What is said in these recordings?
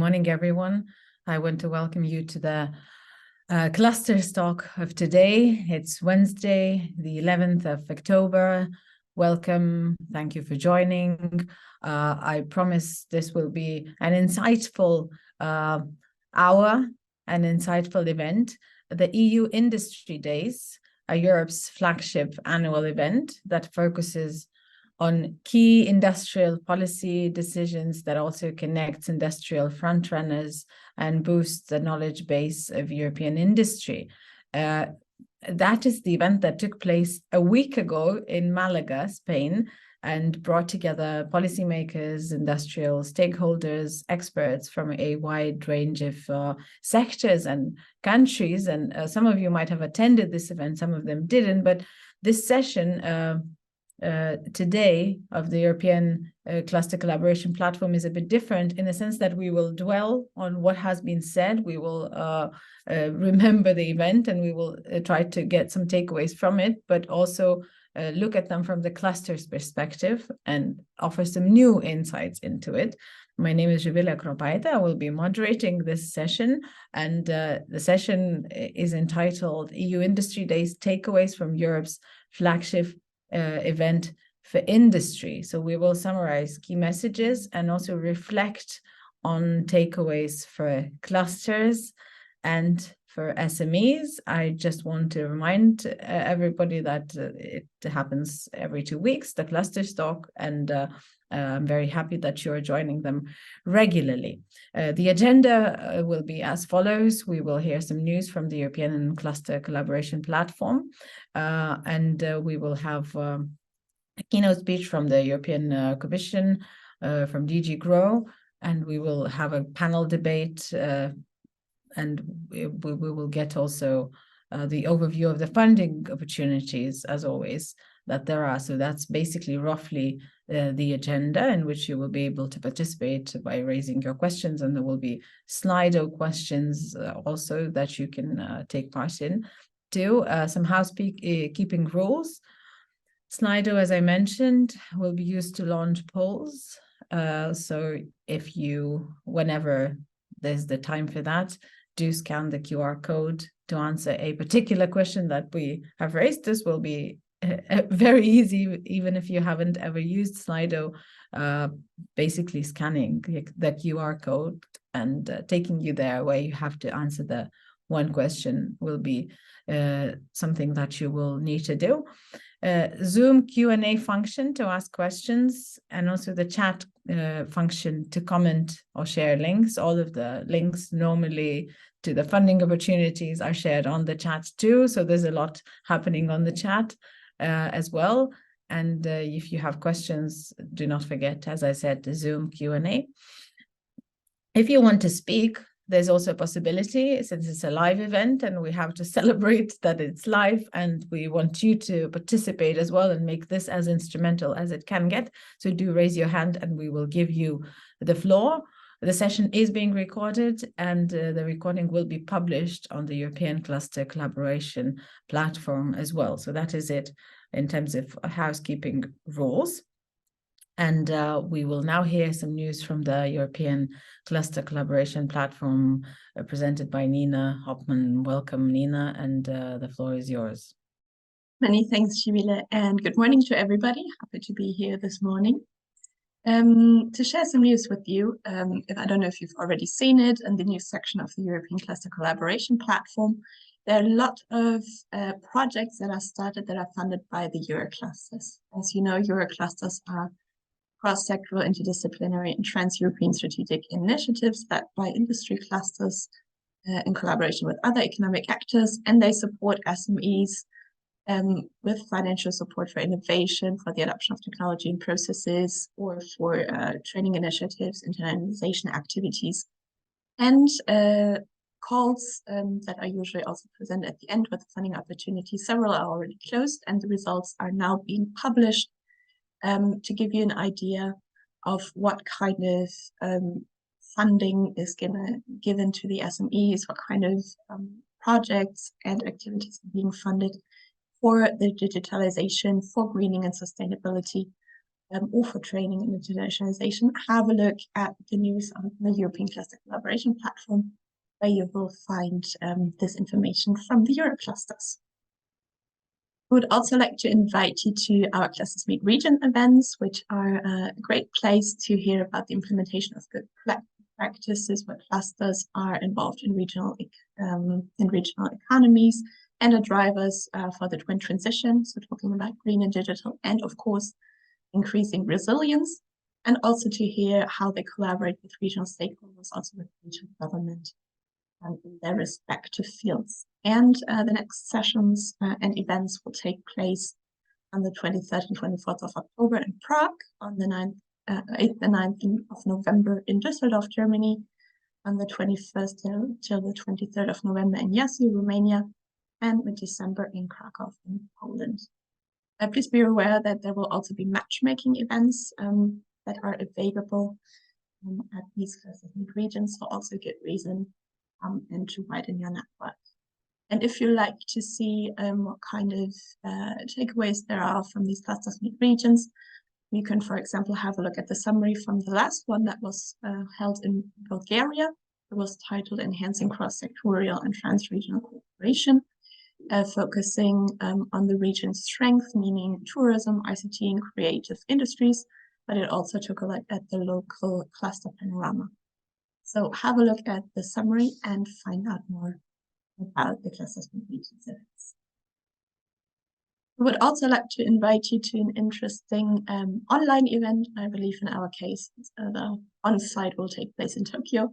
morning, everyone. I want to welcome you to the cluster talk of today. It's Wednesday, the 11th of October. Welcome. Thank you for joining. I promise this will be an insightful hour, an insightful event. The EU Industry Days are Europe's flagship annual event that focuses on key industrial policy decisions that also connects industrial frontrunners and boosts the knowledge base of European industry. That is the event that took place a week ago in Málaga, Spain, and brought together policymakers, industrial stakeholders, experts from a wide range of sectors and countries. And some of you might have attended this event, some of them didn't, but this session today of the European Cluster Collaboration Platform is a bit different in the sense that we will dwell on what has been said. We will remember the event and we will try to get some takeaways from it, but also look at them from the cluster's perspective and offer some new insights into it. My name is Jubila Kropaita. I will be moderating this session, and the session is entitled EU Industry Days Takeaways from Europe's Flagship event for industry. So we will summarize key messages and also reflect on takeaways for clusters and for SMEs. I just want to remind everybody that it happens every 2 weeks, the cluster talk, and I'm very happy that you're joining them regularly. The agenda will be as follows. We will hear some news from the European Cluster Collaboration Platform, and we will have a keynote speech from the European Commission, from DG GROW, and we will have a panel debate, and we will get also the overview of the funding opportunities, as always, that there are. So that's basically roughly the agenda, in which you will be able to participate by raising your questions, and there will be Slido questions also that you can take part in. Some housekeeping rules. Slido, as I mentioned, will be used to launch polls. So if you, whenever there's the time for that, do scan the QR code to answer a particular question that we have raised. This will be very easy, even if you haven't ever used Slido. Basically scanning the QR code and taking you there where you have to answer the one question will be something that you will need to do. Zoom Q&A function to ask questions, and also the chat function to comment or share links. All of the links normally to the funding opportunities are shared on the chat too. So there's a lot happening on the chat as well. And if you have questions, do not forget, as I said, the Zoom Q&A. If you want to speak, there's also a possibility, since it's a live event and we have to celebrate that it's live, and we want you to participate as well and make this as instrumental as it can get. So do raise your hand and we will give you the floor. The session is being recorded, and the recording will be published on the European Cluster Collaboration Platform as well. So that is it in terms of housekeeping rules. And we will now hear some news from the European Cluster Collaboration Platform presented by Nina Hopman. Welcome, Nina, and the floor is yours. Many thanks, Jubila, and good morning to everybody. Happy to be here this morning to share some news with you. I don't know if you've already seen it in the news section of the European Cluster Collaboration Platform. There are a lot of projects that are started that are funded by the Euroclusters. As you know, Euroclusters are cross-sectoral, interdisciplinary, and trans-European strategic initiatives led by industry clusters in collaboration with other economic actors, and they support SMEs with financial support for innovation, for the adoption of technology and processes, or for training initiatives, internationalization activities, and calls that are usually also presented at the end with funding opportunities. Several are already closed, and the results are now being published to give you an idea of what kind of funding is given to the SMEs, what kind of projects and activities are being funded for the digitalization, for greening and sustainability or for training and internationalization, have a look at the news on the European Cluster Collaboration Platform, where you will find this information from the Euro clusters. We would also like to invite you to our Clusters Meet Region events, which are a great place to hear about the implementation of good practices where clusters are involved in regional economies and are drivers for the twin transition. So talking about green and digital, and of course, increasing resilience, and also to hear how they collaborate with regional stakeholders, also with regional government in their respective fields. And the next sessions and events will take place on the 23rd and 24th of October in Prague, on the 8th and 9th of November in Düsseldorf, Germany, on the 21st till the 23rd of November in Iași, Romania, and mid-December in Krakow in Poland. Please be aware that there will also be matchmaking events that are available at these Clusters Meet regions, for also good reason and to widen your network. And if you like to see what kind of takeaways there are from these Clusters Meet regions, you can, for example, have a look at the summary from the last one that was held in Bulgaria. It was titled Enhancing Cross-Sectorial and Trans-Regional Cooperation, focusing on the region's strength, meaning tourism, ICT, and creative industries, but it also took a look at the local cluster panorama. So have a look at the summary and find out more about the Clusters Meet regions events. We would also like to invite you to an interesting online event. I believe in our case, the on-site will take place in Tokyo.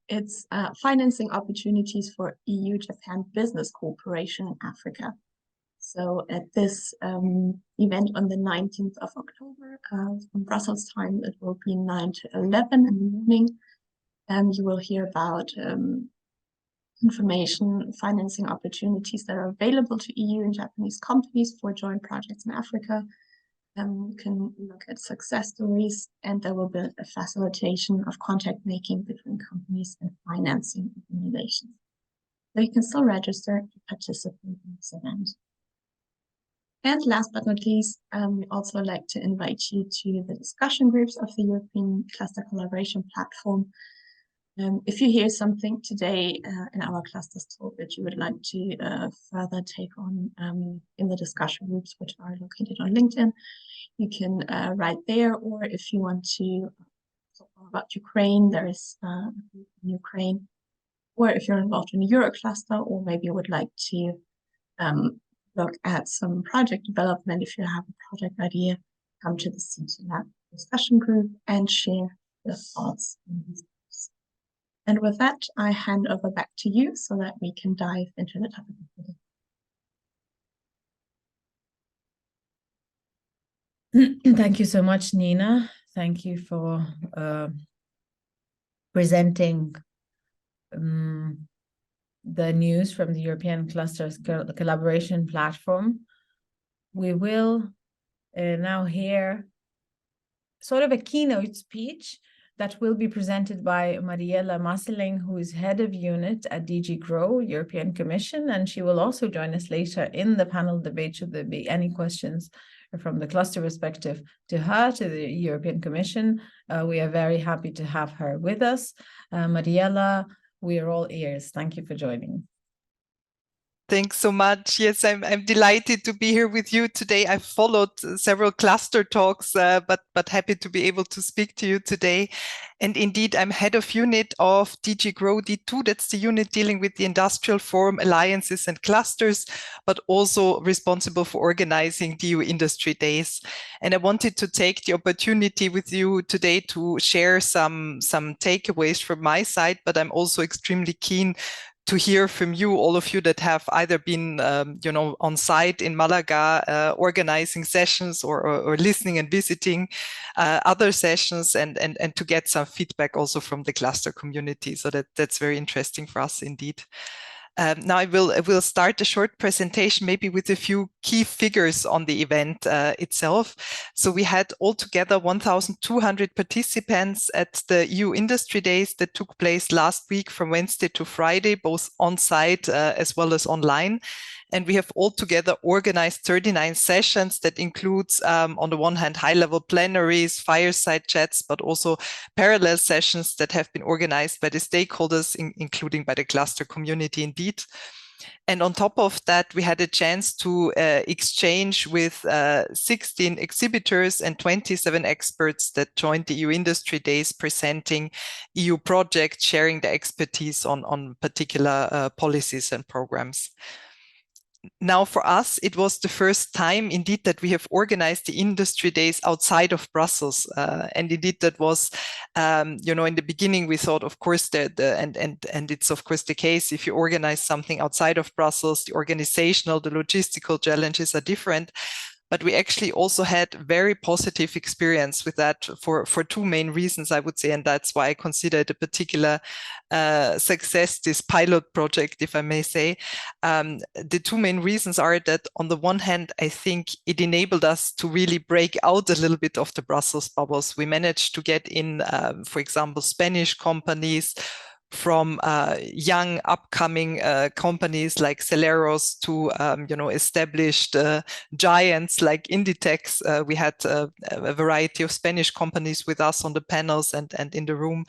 It's financing opportunities for EU-Japan business cooperation in Africa. So at this event on the 19th of October, from Brussels time, it will be 9 to 11 in the morning. You will hear about information, financing opportunities that are available to EU and Japanese companies for joint projects in Africa. You can look at success stories, and there will be a facilitation of contact making between companies and financing innovations. So you can still register to participate in this event. And last but not least, we also like to invite you to the discussion groups of the European Cluster Collaboration Platform. If you hear something today in our clusters talk that you would like to further take on in the discussion groups, which are located on LinkedIn, you can write there. Or if you want to talk more about Ukraine, there is Ukraine. Or if you're involved in a Euro cluster, or maybe you would like to look at some project development, if you have a project idea, come to the CTLab discussion group and share your thoughts in these. And with that, I hand over back to you so that we can dive into the topic of the day. Thank you so much, Nina. Thank you for presenting the news from the European Clusters Collaboration Platform. We will now hear sort of a keynote speech that will be presented by Mariella Masseling, who is head of unit at DG GROW, European Commission, and she will also join us later in the panel debate should there be any questions from the cluster perspective to her, to the European Commission. We are very happy to have her with us. Mariella, we are all ears. Thank you for joining. Thanks so much. Yes, I'm delighted to be here with you today. I've followed several cluster talks, but happy to be able to speak to you today. And indeed, I'm head of unit of DG GROW D2. That's the unit dealing with the industrial forum, alliances and clusters, but also responsible for organizing the EU Industry Days. And I wanted to take the opportunity with you today to share some takeaways from my side, but I'm also extremely keen to hear from you, all of you that have either been, on site in Málaga, organizing sessions or listening and visiting other sessions, and to get some feedback also from the cluster community. So that's very interesting for us indeed. Now I will start a short presentation, maybe with a few key figures on the event itself. So we had altogether 1,200 participants at the EU Industry Days that took place last week from Wednesday to Friday, both on site as well as online. And we have altogether organized 39 sessions that includes, on the one hand, high-level plenaries, fireside chats, but also parallel sessions that have been organized by the stakeholders, including by the cluster community indeed. And on top of that, we had a chance to exchange with 16 exhibitors and 27 experts that joined the EU Industry Days, presenting EU projects, sharing their expertise on particular policies and programs. Now, for us, it was the first time indeed that we have organized the industry days outside of Brussels. And indeed, that was, you know, in the beginning, we thought, of course, and it's of course the case, if you organize something outside of Brussels, the organizational, the logistical challenges are different. But we actually also had very positive experience with that for two main reasons, I would say, and that's why I consider it a particular success, this pilot project, if I may say. The two main reasons are that on the one hand, I think it enabled us to really break out a little bit of the Brussels bubbles. We managed to get in, for example, Spanish companies, from young upcoming companies like Celeros to you know, established giants like Inditex. We had a variety of Spanish companies with us on the panels and in the room.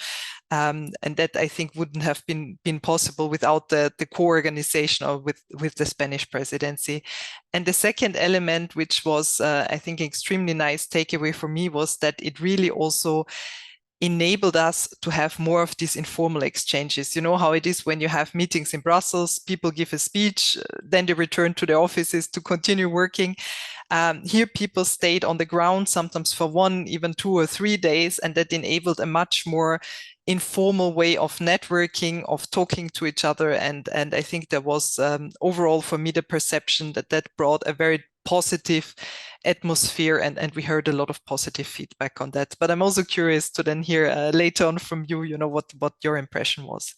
And that I think wouldn't have been possible without the co-organization or with the Spanish presidency. And the second element, which was I think extremely nice takeaway for me, was that it really also enabled us to have more of these informal exchanges. You know how it is when you have meetings in Brussels, people give a speech, then they return to their offices to continue working. Here people stayed on the ground, sometimes for 1, even 2 or 3 days, and that enabled a much more informal way of networking, of talking to each other. And I think there was overall for me the perception that brought a very positive atmosphere, and we heard a lot of positive feedback on that. But I'm also curious to then hear later on from you, you know, what your impression was.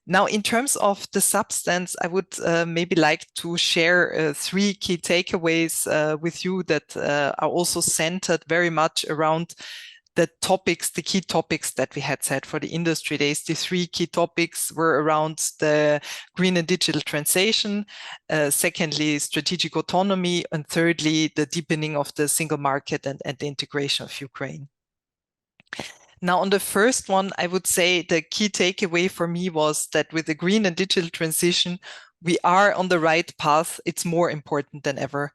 Now, in terms of the substance, I would maybe like to share 3 key takeaways with you that are also centered very much around the topics, the key topics that we had set for the industry days. The 3 key topics were around the green and digital transition, secondly, strategic autonomy, and thirdly, the deepening of the single market and the integration of Ukraine. Now, on the first one, I would say the key takeaway for me was that with the green and digital transition, we are on the right path. It's more important than ever.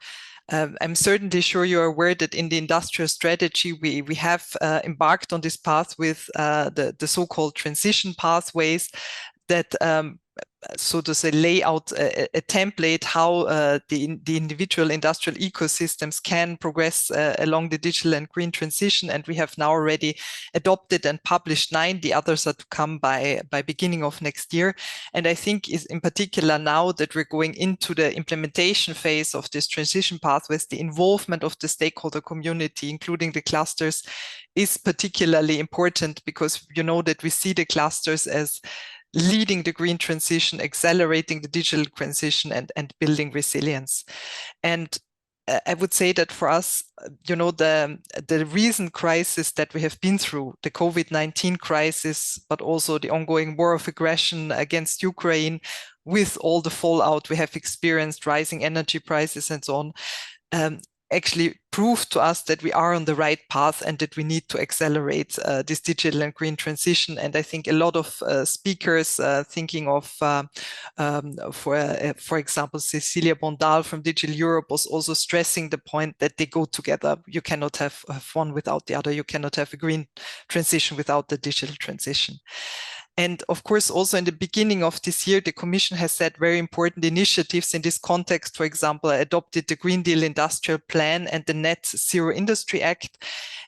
I'm certainly sure you're aware that in the industrial strategy, we have embarked on this path with the so-called transition pathways that so to say, lay out a template how the individual industrial ecosystems can progress along the digital and green transition. And we have now already adopted and published 9. The others are to come by beginning of next year. And I think is in particular now that we're going into the implementation phase of this transition pathways, the involvement of the stakeholder community, including the clusters, is particularly important, because you know that we see the clusters as leading the green transition, accelerating the digital transition, and building resilience. And I would say that for us, you know, the recent crisis that we have been through, the COVID-19 crisis, but also the ongoing war of aggression against Ukraine, with all the fallout we have experienced, rising energy prices and so on, actually proved to us that we are on the right path and that we need to accelerate this digital and green transition. And I think a lot of speakers thinking of, for example, Cecilia Bondal from Digital Europe was also stressing the point that they go together. You cannot have one without the other. You cannot have a green transition without the digital transition. And of course, also in the beginning of this year, the Commission has set very important initiatives in this context. For example, adopted the Green Deal Industrial Plan and the Net Zero Industry Act.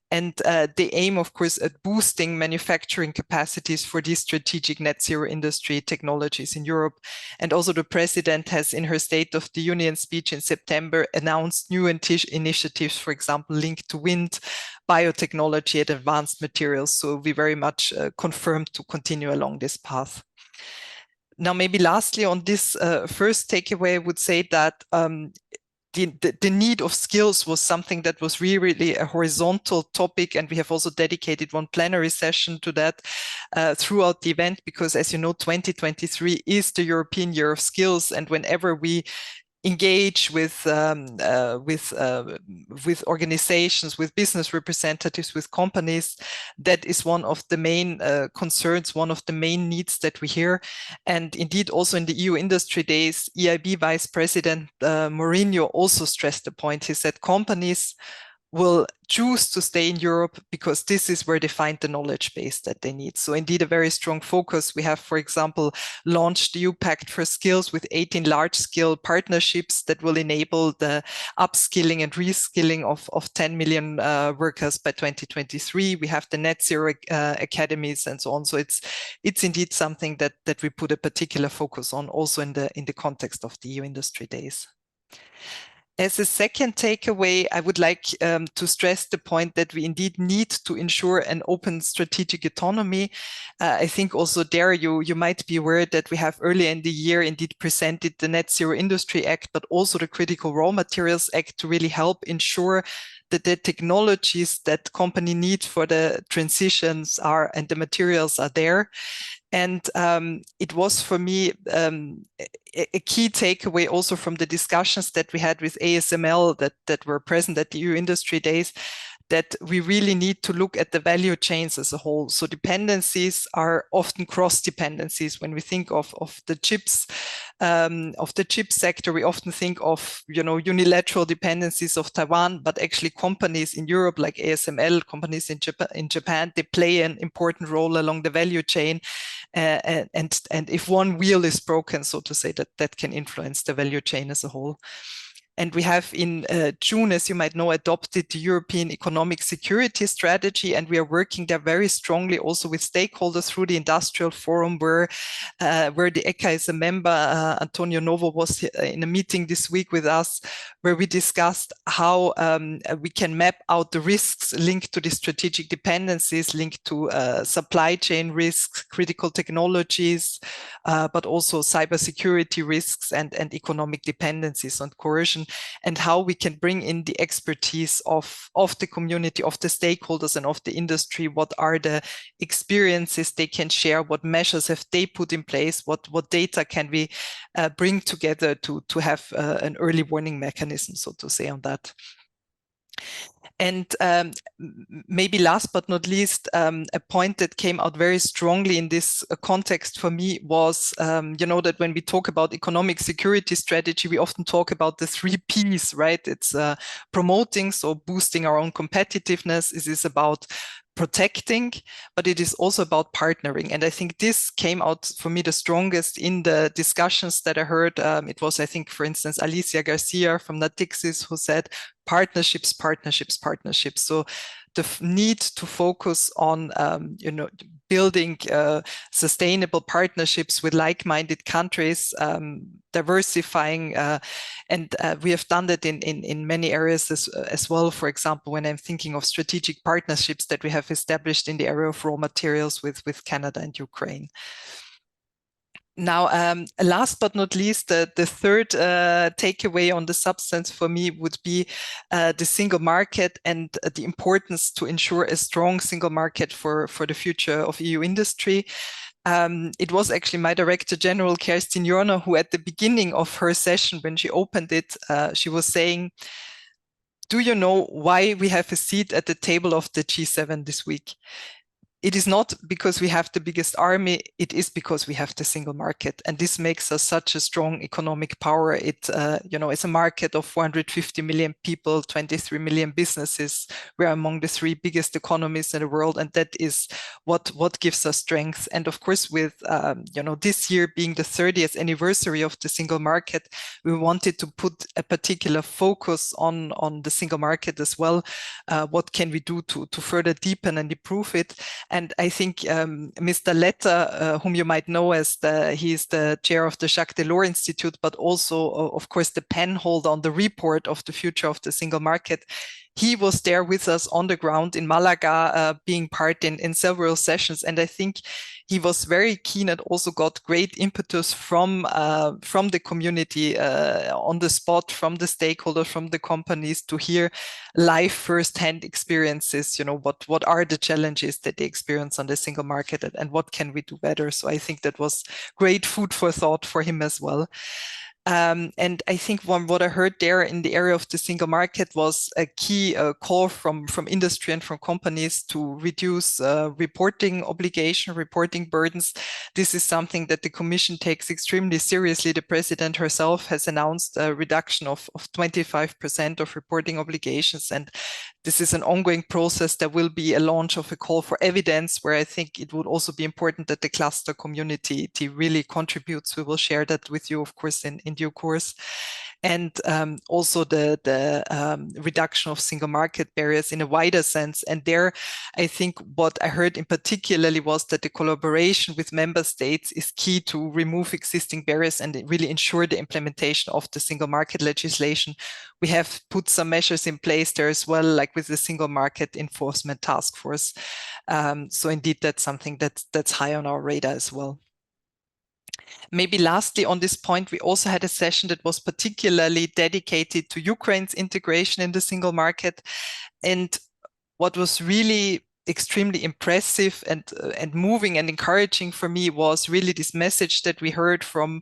And they aim, of course, at boosting manufacturing capacities for these strategic net zero industry technologies in Europe. And also the President has, in her State of the Union speech in September, announced new initiatives, for example, linked to wind, biotechnology, and advanced materials. So we very much confirmed to continue along this path. Now, maybe lastly on this first takeaway, I would say that the need of skills was something that was really a horizontal topic, and we have also dedicated one plenary session to that throughout the event, because as you know, 2023 is the European Year of Skills, and whenever we engage with organizations, with business representatives, with companies, that is one of the main concerns, one of the main needs that we hear. And indeed, also in the EU Industry Days, EIB Vice President Mourinho also stressed the point. He said companies will choose to stay in Europe because this is where they find the knowledge base that they need. So indeed, a very strong focus. We have, for example, launched the EU Pact for Skills with 18 large-scale partnerships that will enable the upskilling and reskilling of 10 million workers by 2023. We have the net zero academies and so on. So it's indeed something that we put a particular focus on also in the context of the EU Industry Days. As a second takeaway, I would like to stress the point that we indeed need to ensure an open strategic autonomy. I think also there you might be aware that we have earlier in the year indeed presented the Net Zero Industry Act, but also the Critical Raw Materials Act to really help ensure that the technologies that companies need for the transitions are and the materials are there. And it was for me a key takeaway also from the discussions that we had with ASML that were present at the EU Industry Days, that we really need to look at the value chains as a whole. So dependencies are often cross dependencies. When we think of the chips, of the chip sector, we often think of, you know, unilateral dependencies of Taiwan, but actually companies in Europe like ASML, companies in Japan, they play an important role along the value chain. And if one wheel is broken, so to say, that can influence the value chain as a whole. And we have in June, as you might know, adopted the European Economic Security Strategy, and we are working there very strongly also with stakeholders through the Industrial Forum, where the ECA is a member. Antonio Novo was in a meeting this week with us, where we discussed how we can map out the risks linked to the strategic dependencies, linked to supply chain risks, critical technologies, but also cybersecurity risks and economic dependencies on coercion, and how we can bring in the expertise of the community, of the stakeholders and of the industry. What are the experiences they can share? What measures have they put in place? What data can we bring together to have an early warning mechanism, so to say, on that? And maybe last but not least, a point that came out very strongly in this context for me was, you know, that when we talk about economic security strategy, we often talk about the 3 Ps, right? It's promoting, so boosting our own competitiveness. It is about protecting, but it is also about partnering. And I think this came out for me the strongest in the discussions that I heard. It was, I think, for instance, Alicia Garcia from Natixis who said partnerships, partnerships, partnerships. So the need to focus on, you know, building sustainable partnerships with like-minded countries, diversifying, and we have done that in many areas as well. For example, when I'm thinking of strategic partnerships that we have established in the area of raw materials with Canada and Ukraine. Now, last but not least, the third takeaway on the substance for me would be the single market and the importance to ensure a strong single market for the future of EU industry. It was actually my Director General, Kerstin Jorna, who at the beginning of her session, when she opened it, she was saying, do you know why we have a seat at the table of the G7 this week? It is not because we have the biggest army, it is because we have the single market. And this makes us such a strong economic power. It, you know, it's a market of 450 million people, 23 million businesses. We're among the 3 biggest economies in the world. And that is what gives us strength. And of course, with, you know, this year being the 30th anniversary of the single market, we wanted to put a particular focus on the single market as well. What can we do to further deepen and improve it? And I think Mr. Letter, whom you might know as he's the chair of the Jacques Delors Institute, but also, of course, the pen holder on the report of the future of the single market, he was there with us on the ground in Malaga, being part in several sessions. And I think he was very keen and also got great impetus from the community on the spot, from the stakeholders, from the companies, to hear live first-hand experiences. What are the challenges that they experience on the single market, and what can we do better? So I think that was great food for thought for him as well. And I think what I heard there in the area of the single market was a key call from industry and from companies to reduce reporting burdens. This is something that the Commission takes extremely seriously. The President herself has announced a reduction of 25% of reporting obligations. And this is an ongoing process. There will be a launch of a call for evidence, where I think it would also be important that the cluster community really contributes. We will share that with you, of course, in due course. And also the reduction of single market barriers in a wider sense. And there, I think what I heard in particularly was that the collaboration with member states is key to remove existing barriers and really ensure the implementation of the single market legislation. We have put some measures in place there as well, like with the Single Market Enforcement Task Force. So indeed, that's something that's high on our radar as well. Maybe lastly, on this point, we also had a session that was particularly dedicated to Ukraine's integration in the single market. And what was really extremely impressive and moving and encouraging for me was really this message that we heard from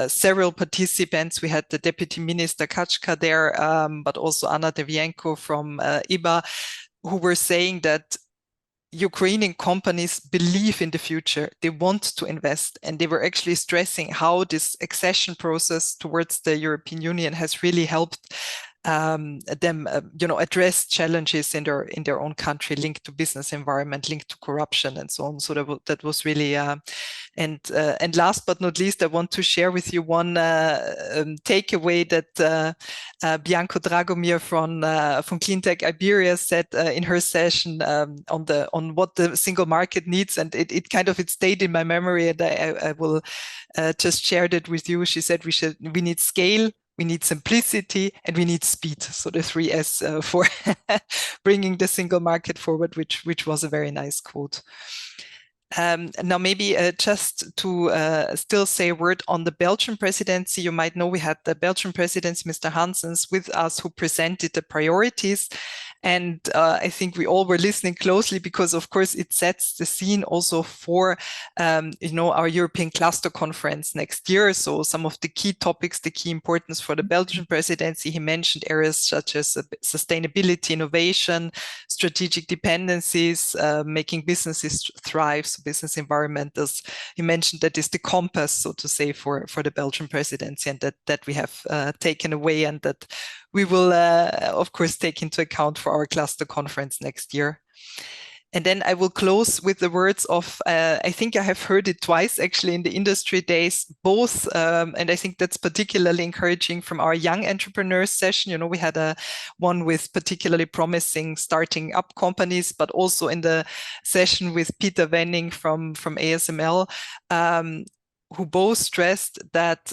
several participants. We had the Deputy Minister Kachka there, but also Anna Devienko from IBA, who were saying that Ukrainian companies believe in the future. They want to invest, and they were actually stressing how this accession process towards the European Union has really helped them, address challenges in their own country linked to business environment, linked to corruption, and so on. So that was really. And last but not least, I want to share with you one takeaway that Bianco Dragomir from Cleantech Iberia said in her session on what the single market needs, and it stayed in my memory, and I will just share that with you. She said we need scale, we need simplicity, and we need speed. So the 3 S for bringing the single market forward, which was a very nice quote. Now, maybe just to still say a word on the Belgian presidency. You might know we had the Belgian presidency, Mr. Hansens, with us, who presented the priorities. And I think we all were listening closely, because, of course, it sets the scene also for, our European Cluster Conference next year. So some of the key topics, the key importance for the Belgian presidency, he mentioned areas such as sustainability, innovation, strategic dependencies, making businesses thrive, so business environment. He mentioned that is the compass, so to say, for the Belgian presidency, and that we have taken away, and that we will, of course, take into account for our cluster conference next year. And then I will close with the words of, I think I have heard it twice actually in the industry days, both, and I think that's particularly encouraging, from our young entrepreneurs session. We had one with particularly promising starting up companies, but also in the session with Peter Wenning from ASML, who both stressed that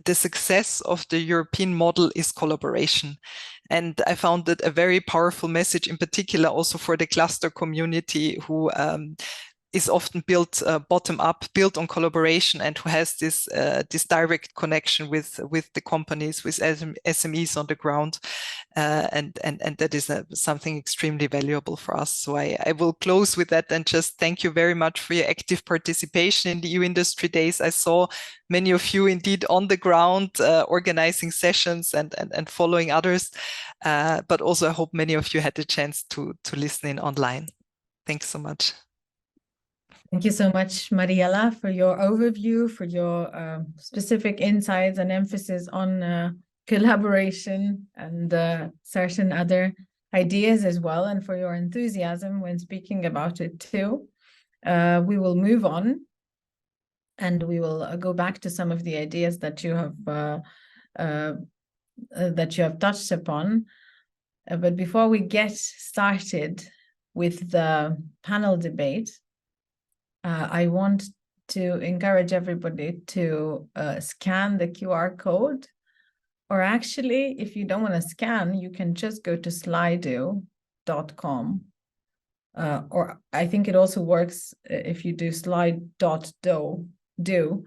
the success of the European model is collaboration. And I found that a very powerful message, in particular also for the cluster community, who is often built bottom up, built on collaboration, and who has this direct connection with the companies, with SMEs on the ground, and that is something extremely valuable for us. So I will close with that, and just thank you very much for your active participation in the EU Industry Days. I saw many of you indeed on the ground, organizing sessions and following others, but also I hope many of you had the chance to listen in online. Thanks so much. Thank you so much, Mariella, for your overview, for your specific insights and emphasis on collaboration and certain other ideas as well, and for your enthusiasm when speaking about it too. We will move on, and we will go back to some of the ideas that you have touched upon. But before we get started with the panel debate, I want to encourage everybody to scan the QR code Or actually, if you don't want to scan, you can just go to slido.com. Or I think it also works if you do slide.do. There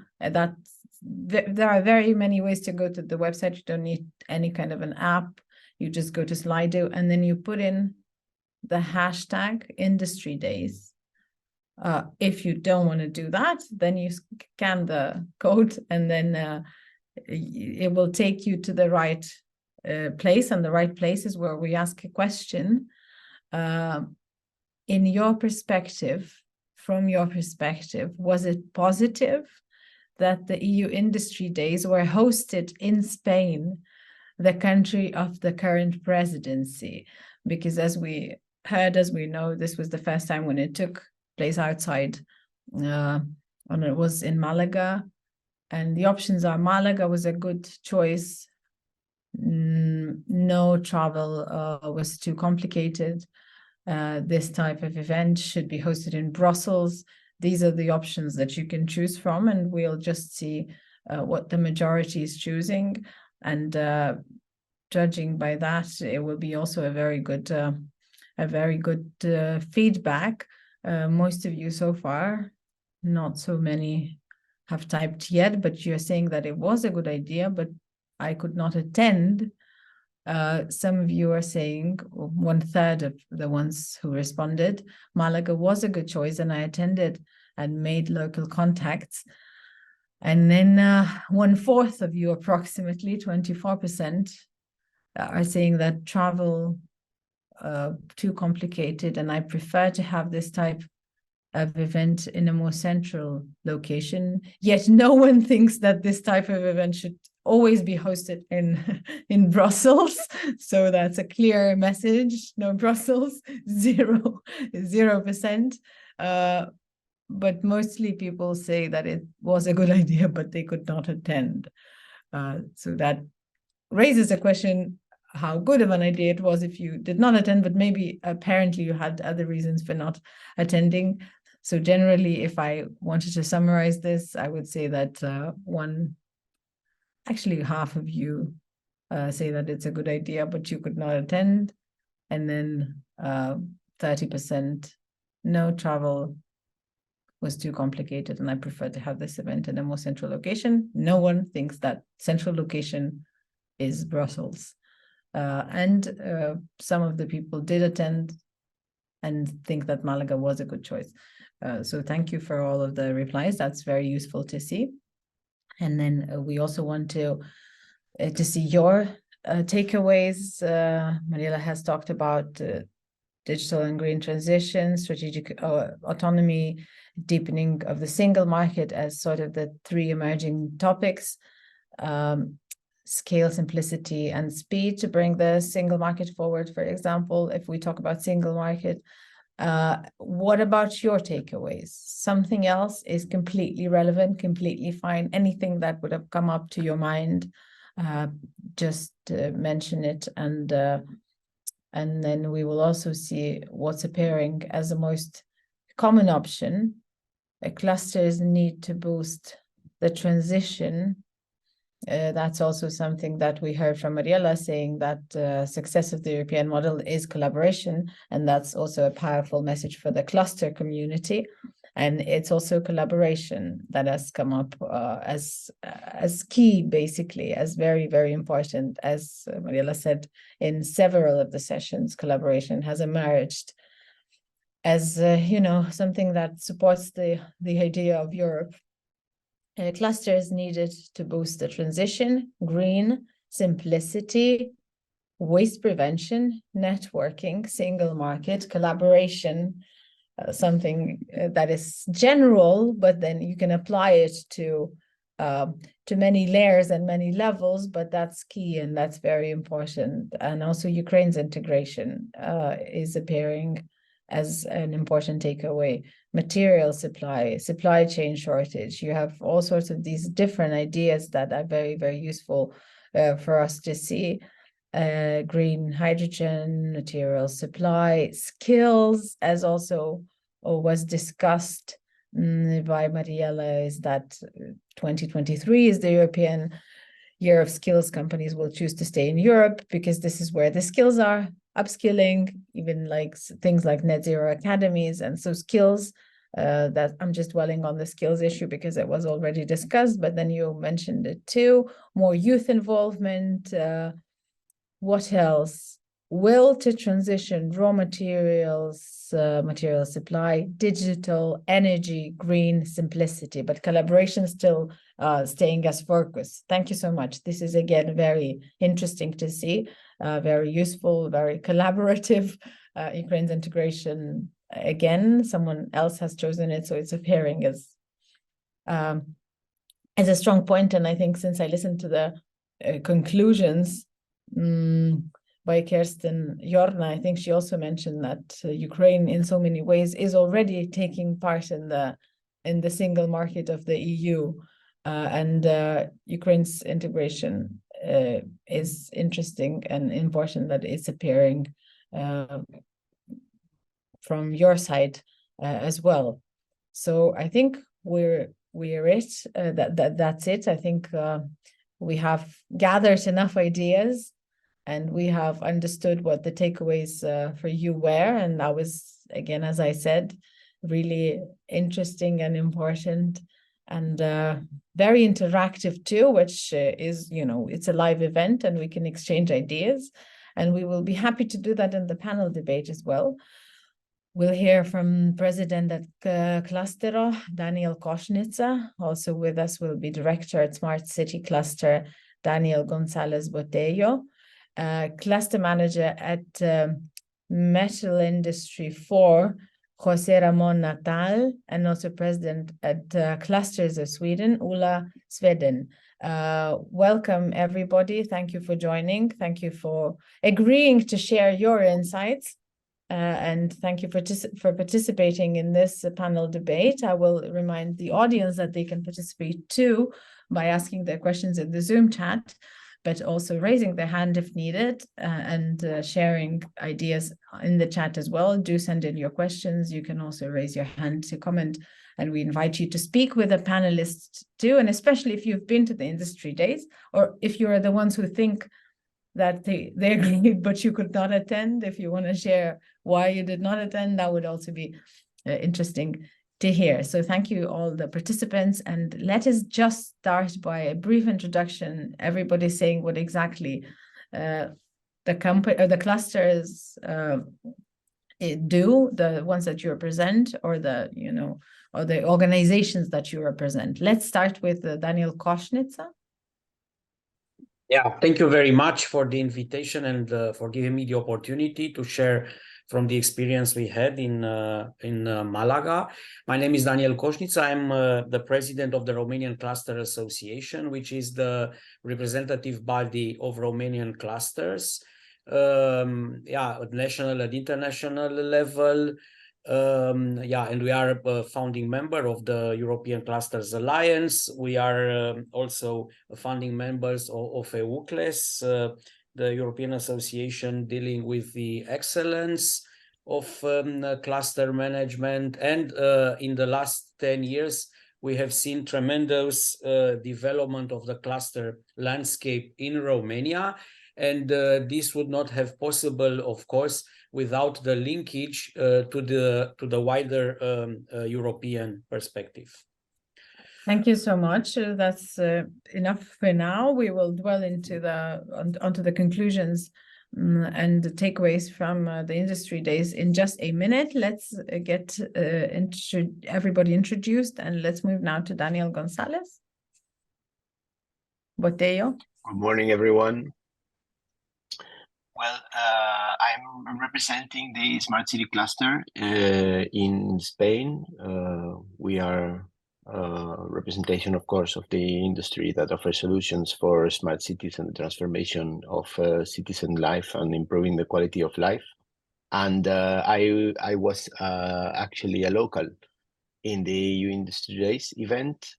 are very many ways to go to the website. You don't need any kind of an app. You just go to Slido and then you put in the hashtag industry days. If you don't want to do that, then you scan the code and then it will take you to the right place, and the right place is where we ask a question. In your perspective, from your perspective, was it positive that the EU Industry Days were hosted in Spain, the country of the current presidency? Because as we know, this was the first time when it took place outside, and it was in Málaga. And the options are: Málaga was a good choice. No travel was too complicated. This type of event should be hosted in Brussels. These are the options that you can choose from, and we'll just see what the majority is choosing. And judging by that, it will be also a very good feedback. Most of you so far, not so many have typed yet, but you're saying that it was a good idea, but I could not attend. Some of you are saying, 1/3 of the ones who responded, Málaga was a good choice and I attended and made local contacts. And then 1/4 of you, approximately 24%, are saying that travel too complicated and I prefer to have this type of event in a more central location. Yet no one thinks that this type of event should always be hosted in Brussels. So that's a clear message. No Brussels, 0%. But mostly people say that it was a good idea, but they could not attend. So that raises a question, how good of an idea it was if you did not attend, but maybe apparently you had other reasons for not attending. So generally, if I wanted to summarize this, I would say that half of you say that it's a good idea, but you could not attend. And then 30%, no, travel was too complicated and I prefer to have this event in a more central location. No one thinks that central location is Brussels. And some of the people did attend and think that Málaga was a good choice. So thank you for all of the replies. That's very useful to see. And then we also want to see your takeaways. Mariela has talked about digital and green transition, strategic autonomy, deepening of the single market as sort of the 3 emerging topics. Scale, simplicity, and speed to bring the single market forward, for example, if we talk about single market. What about your takeaways? Something else is completely relevant, completely fine. Anything that would have come up to your mind, just mention it, and then we will also see what's appearing as the most common option. Clusters need to boost the transition. That's also something that we heard from Mariela, saying that success of the European model is collaboration, and that's also a powerful message for the cluster community. And it's also collaboration that has come up as key, basically, as very, very important. As Mariela said, in several of the sessions, collaboration has emerged as something that supports the idea of Europe. Clusters needed to boost the transition, green, simplicity, waste prevention, networking, single market, collaboration, something that is general, but then you can apply it to many layers and many levels, but that's key and that's very important. And also Ukraine's integration is appearing as an important takeaway. Material supply chain shortage. You have all sorts of these different ideas that are very, very useful for us to see. Green hydrogen, material supply, skills, as also was discussed by Mariela, is that 2023 is the European year of skills, companies will choose to stay in Europe because this is where the skills are, upskilling, even like things like net zero academies. And so skills, that I'm just dwelling on the skills issue because it was already discussed, but then you mentioned it too, more youth involvement. What else? Will to transition, raw materials, material supply, digital, energy, green, simplicity, but collaboration still staying as focus. Thank you so much. This is again very interesting to see, very useful, very collaborative. Ukraine's integration, again, someone else has chosen it, so it's appearing as a strong point. And I think since I listened to the conclusions by Kerstin, Jorna, I think she also mentioned that Ukraine in so many ways is already taking part in the single market of the EU, and Ukraine's integration is interesting and important that it's appearing from your side as well. So I think we're it. That's it. I think we have gathered enough ideas, and we have understood what the takeaways for you were. And that was, again, as I said, really interesting and important, and very interactive too, which is, it's a live event and we can exchange ideas. And we will be happy to do that in the panel debate as well. We'll hear from President at Clustero, Daniel Kośnica. Also with us will be Director at Smart City Cluster, Daniel Gonzalez Botello. Cluster Manager at Metal Industry 4, Jose Ramon Natal, and also President at Clusters of Sweden, Ulla Sveden. Welcome, everybody. Thank you for joining. Thank you for agreeing to share your insights. And thank you for participating in this panel debate. I will remind the audience that they can participate too by asking their questions in the Zoom chat, but also raising their hand if needed, and sharing ideas in the chat as well. Do send in your questions. You can also raise your hand to comment, and we invite you to speak with the panelists too, and especially if you've been to the industry days, or if you are the ones who think that they agreed but you could not attend. If you want to share why you did not attend, that would also be interesting to hear. So thank you all the participants, and let us just start by a brief introduction. Everybody saying what exactly the company or the clusters do, the ones that you represent, or the or the organizations that you represent. Let's start with Daniel Kośnica. Yeah, thank you very much for the invitation and for giving me the opportunity to share from the experience we had in Málaga. My name is Daniel Kośnica. I'm the president of the Romanian Cluster Association, which is the representative body of Romanian clusters, at national and international level. And we are a founding member of the European Clusters Alliance. We are also founding members of EUCLES, the European Association dealing with the excellence of cluster management. And in the last 10 years, we have seen tremendous development of the cluster landscape in Romania. And this would not have possible, of course, without the linkage to the wider European perspective. Thank you so much. That's enough for now. We will dwell onto the conclusions and the takeaways from the industry days in just a minute. Let's get everybody introduced, and let's move now to Daniel Gonzalez Botello. Good morning, everyone. Well, I'm representing the Smart City Cluster in Spain. We are a representation, of course, of the industry that offers solutions for smart cities and the transformation of citizen life and improving the quality of life. And I was actually a local in the EU Industry Days event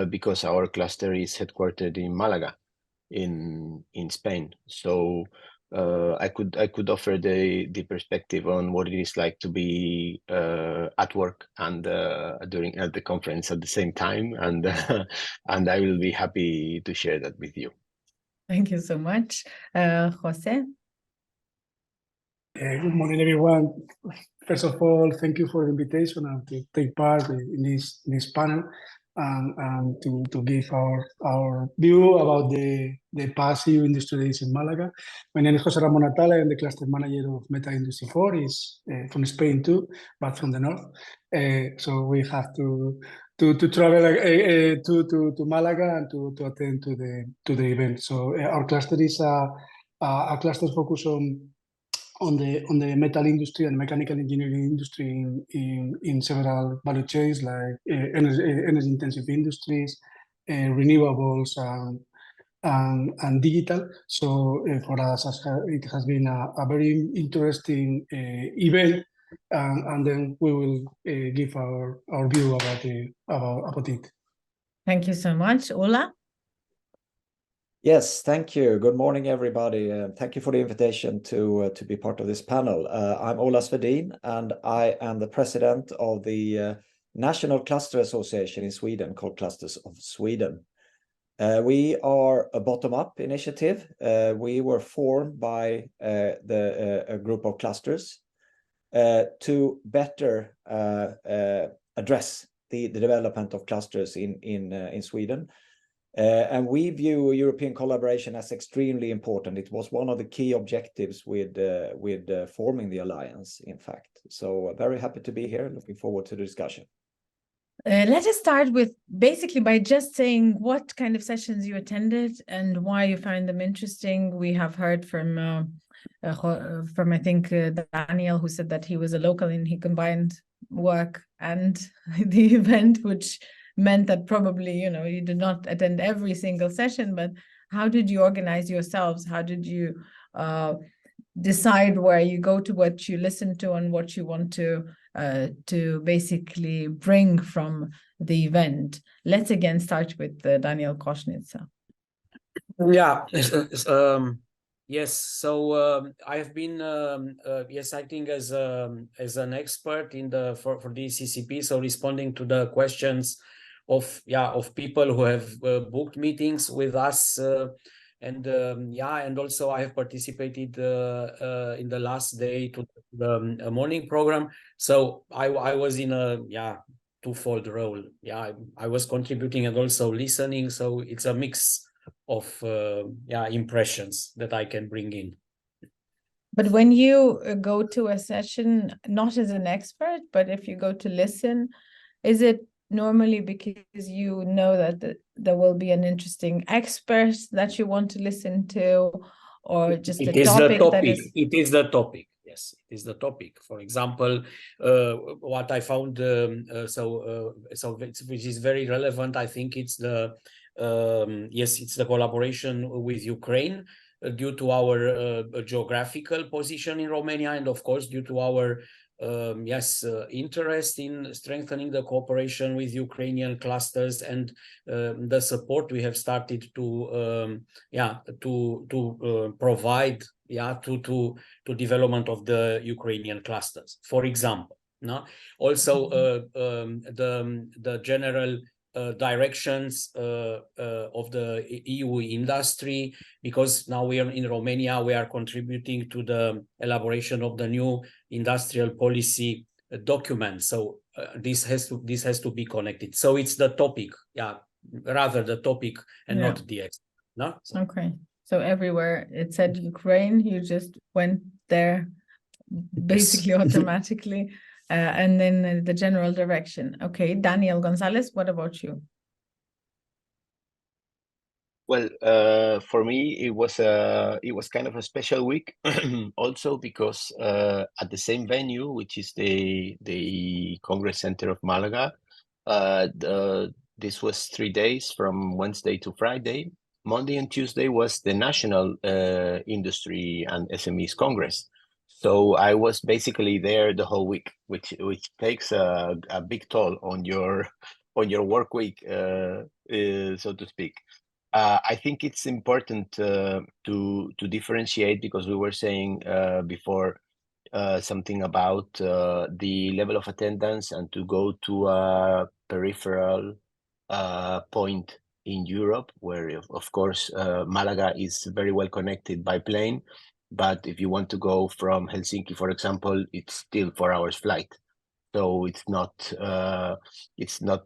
because our cluster is headquartered in Málaga in Spain. So I could offer the perspective on what it is like to be at work and at the conference at the same time, and and I will be happy to share that with you. Thank you so much. Jose? Good morning, everyone. First of all, thank you for the invitation and to take part in this panel and to give our view about the past EU industry days in Malaga. My name is José Ramón Atala. I'm the cluster manager of Meta Industry 4. Is from Spain too, but from the north. So we have to travel to Malaga and to attend to the event. So our cluster is a cluster focused on the metal industry and mechanical engineering industry in several value chains like energy intensive industries, renewables, and digital. So for us, it has been a very interesting event, and then we will give our view about it. Thank you so much. Ola? Yes, thank you. Good morning, everybody. Thank you for the invitation to be part of this panel. I'm Ola Svedin, and I am the president of the National Cluster Association in Sweden called Clusters of Sweden. We are a bottom-up initiative. We were formed by a group of clusters to better address the development of clusters in Sweden. And we view European collaboration as extremely important. It was one of the key objectives with forming the alliance, in fact. So very happy to be here. Looking forward to the discussion. Let us start with basically by just saying what kind of sessions you attended and why you find them interesting. We have heard from I think Daniel, who said that he was a local and he combined work and the event, which meant that probably, you did not attend every single session, but how did you organize yourselves? How did you decide where you go to, what you listen to, and what you want to basically bring from the event? Let's again start with Daniel Koschnitzer. Yeah, yes. So I have been acting as an expert for the CCP. So responding to the questions of people who have booked meetings with us, and also I have participated in the last day to the morning program. So I was in a twofold role. I was contributing and also listening. So it's a mix of impressions that I can bring in. But when you go to a session, not as an expert, but if you go to listen, is it normally because you know that there will be an interesting expert that you want to listen to, or just a topic that is... It is the topic. Yes, it is the topic. For example, what I found, which is very relevant, I think it's it's the collaboration with Ukraine due to our geographical position in Romania, and of course due to our interest in strengthening the cooperation with Ukrainian clusters and the support we have started to provide to development of the Ukrainian clusters, for example. Also the general directions of the EU industry, because now we are in Romania, we are contributing to the elaboration of the new industrial policy document. So this has to be connected. So it's the topic, rather the topic and not the expert. So. Okay. So everywhere it said Ukraine, you just went there basically automatically. And then the general direction. Okay, Daniel Gonzalez, what about you? Well, for me, it was kind of a special week, also because at the same venue, which is the Congress Center of Malaga, this was 3 days from Wednesday to Friday. Monday and Tuesday was the National Industry and SMEs Congress. So I was basically there the whole week, which takes a big toll on your work week, so to speak. I think it's important to differentiate, because we were saying before something about the level of attendance and to go to a peripheral point in Europe, where of course Malaga is very well connected by plane, but if you want to go from Helsinki, for example, it's still 4 hours flight. So it's not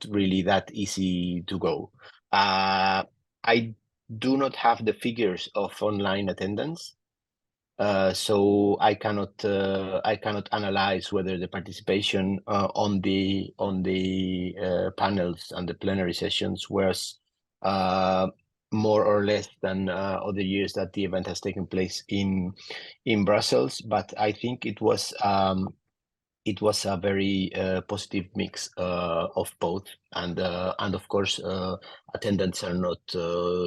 really that easy to go. I do not have the figures of online attendance, so I cannot analyze whether the participation on the panels and the plenary sessions was more or less than other years that the event has taken place in Brussels. But I think it was a very positive mix of both, and of course attendants are not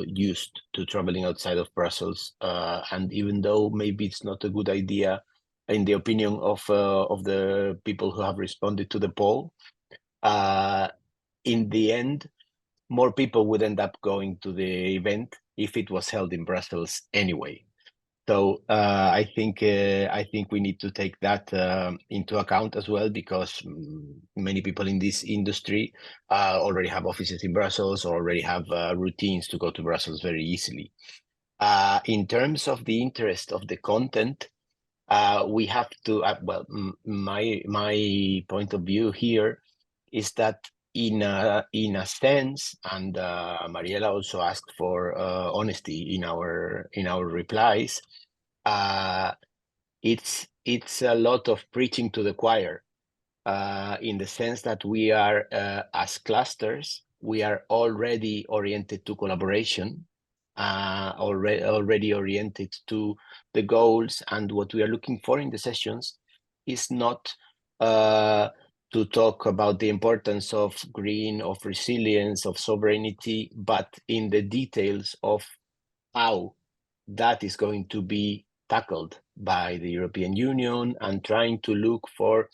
used to traveling outside of Brussels, and even though maybe it's not a good idea in the opinion of the people who have responded to the poll, in the end more people would end up going to the event if it was held in Brussels anyway. So I think we need to take that into account as well, because many people in this industry already have offices in Brussels, or already have routines to go to Brussels very easily. In terms of the interest of the content, we have to. My point of view here is that in a sense, and Mariela also asked for honesty in our replies. It's a lot of preaching to the choir, in the sense that we are as clusters, we are already oriented to collaboration, already oriented to the goals, and what we are looking for in the sessions is not to talk about the importance of green, of resilience, of sovereignty, but in the details of how that is going to be tackled by the European Union, and trying to look for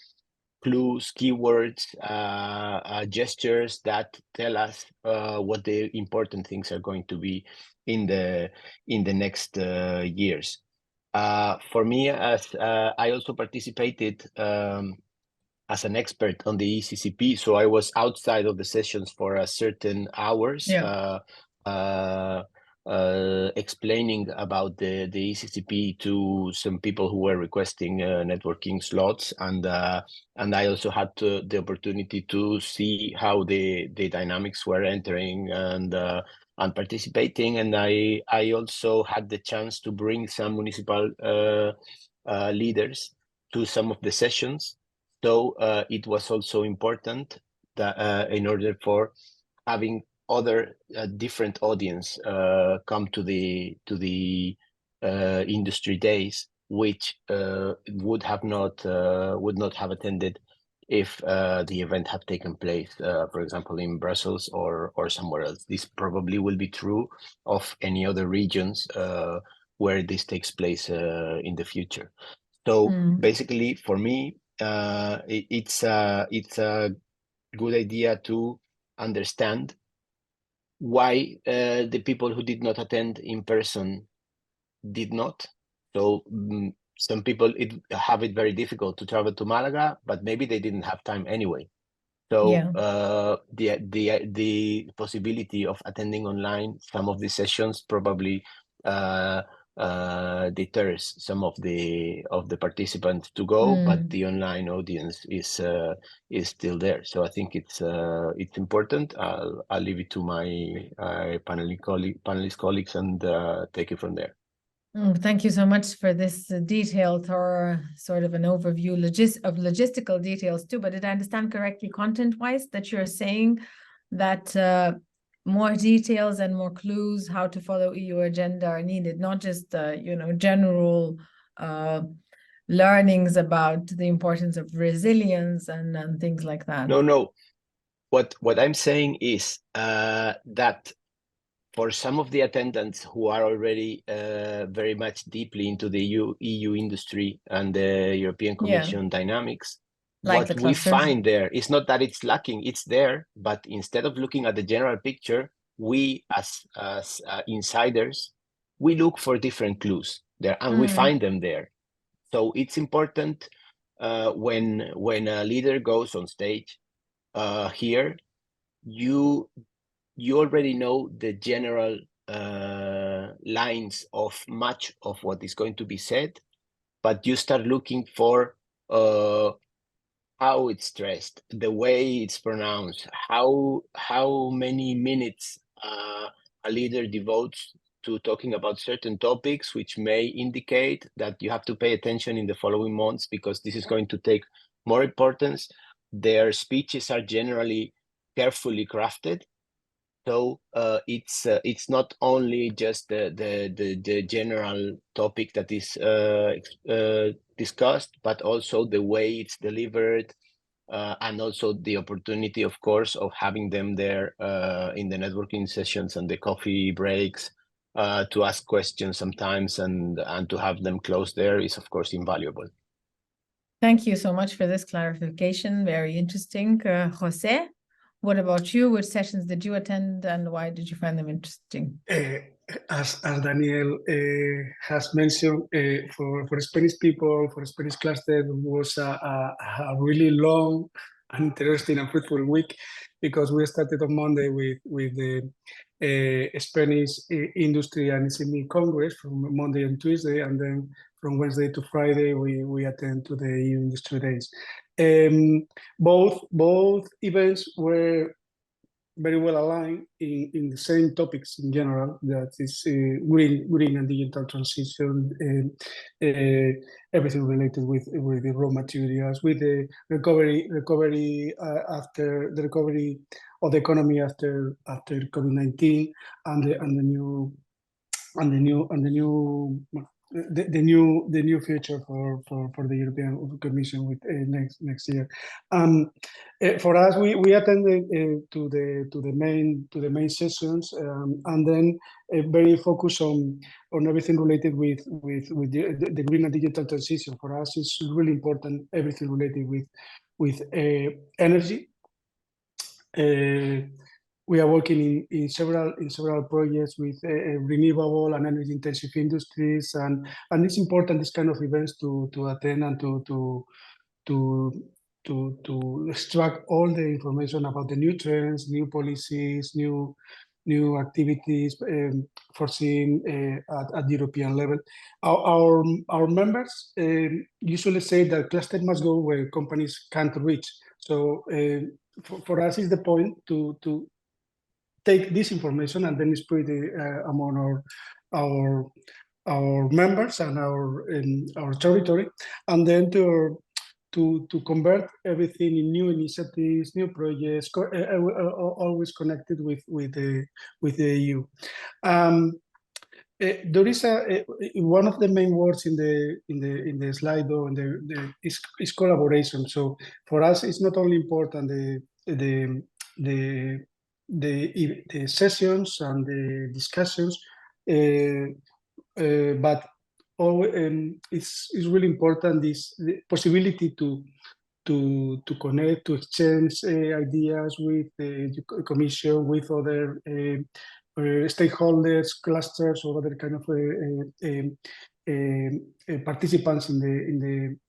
clues, keywords, gestures that tell us what the important things are going to be in the next years. For me, as I also participated as an expert on the ECCP, so I was outside of the sessions for a certain hours, explaining about the ECCP to some people who were requesting networking slots, and I also had the opportunity to see how the dynamics were entering and participating, and I also had the chance to bring some municipal leaders to some of the sessions. So it was also important that in order for having other different audience come to the industry days, which would not have attended if the event had taken place, for example, in Brussels or somewhere else. This probably will be true of any other regions where this takes place in the future. So basically, for me, it's a good idea to understand why the people who did not attend in person did not. So some people have it very difficult to travel to Malaga, but maybe they didn't have time anyway. So the possibility of attending online some of the sessions probably deters some of the participants to go, but the online audience is still there. So I think it's important. I'll leave it to my panelist colleagues and take it from there. Thank you so much for this detailed or sort of an overview of logistical details too. But did I understand correctly, content-wise, that you're saying that more details and more clues how to follow EU agenda are needed, not just general learnings about the importance of resilience and things like that? No. What I'm saying is that for some of the attendants who are already very much deeply into the EU industry and the European Commission dynamics, like what we find there is not that it's lacking, it's there, but instead of looking at the general picture, we as insiders, we look for different clues there, and we find them there. So it's important when a leader goes on stage here, you you already know the general lines of much of what is going to be said, but you start looking for how it's stressed, the way it's pronounced, how many minutes a leader devotes to talking about certain topics, which may indicate that you have to pay attention in the following months because this is going to take more importance. Their speeches are generally carefully crafted. So it's not only just the general topic that is discussed, but also the way it's delivered, and also the opportunity, of course, of having them there in the networking sessions and the coffee breaks to ask questions sometimes, and to have them close there is, of course, invaluable. Thank you so much for this clarification. Very interesting. Jose, what about you? Which sessions did you attend and why did you find them interesting? As Daniel has mentioned, for Spanish people, for Spanish cluster, it was a really long and interesting and fruitful week because we started on Monday with the Spanish Industry and SME Congress from Monday and Tuesday, and then from Wednesday to Friday we attend to the EU Industry Days. Both events were very well aligned in the same topics in general, that is green and digital transition, everything related with the raw materials, with the recovery after the recovery of the economy after COVID-19, and the new future for the European Commission with next year. For us, we attended to the main sessions, and then very focused on everything related with the green and digital transition. For us, it's really important, everything related with energy. We are working in several projects with renewable and energy intensive industries, and it's important, this kind of events to attend and to extract all the information about the new trends, new policies, new activities foreseen at the European level. Our members usually say that cluster must go where companies can't reach. So for us is the point to take this information and then spread it among our members and our territory, and then to convert everything in new initiatives, new projects, always connected with the EU. There is one of the main words in the slide though, is collaboration. So for us, it's not only important the sessions and the discussions, but it's really important the possibility to connect, to exchange ideas with the Commission, with other stakeholders, clusters, or other kind of participants in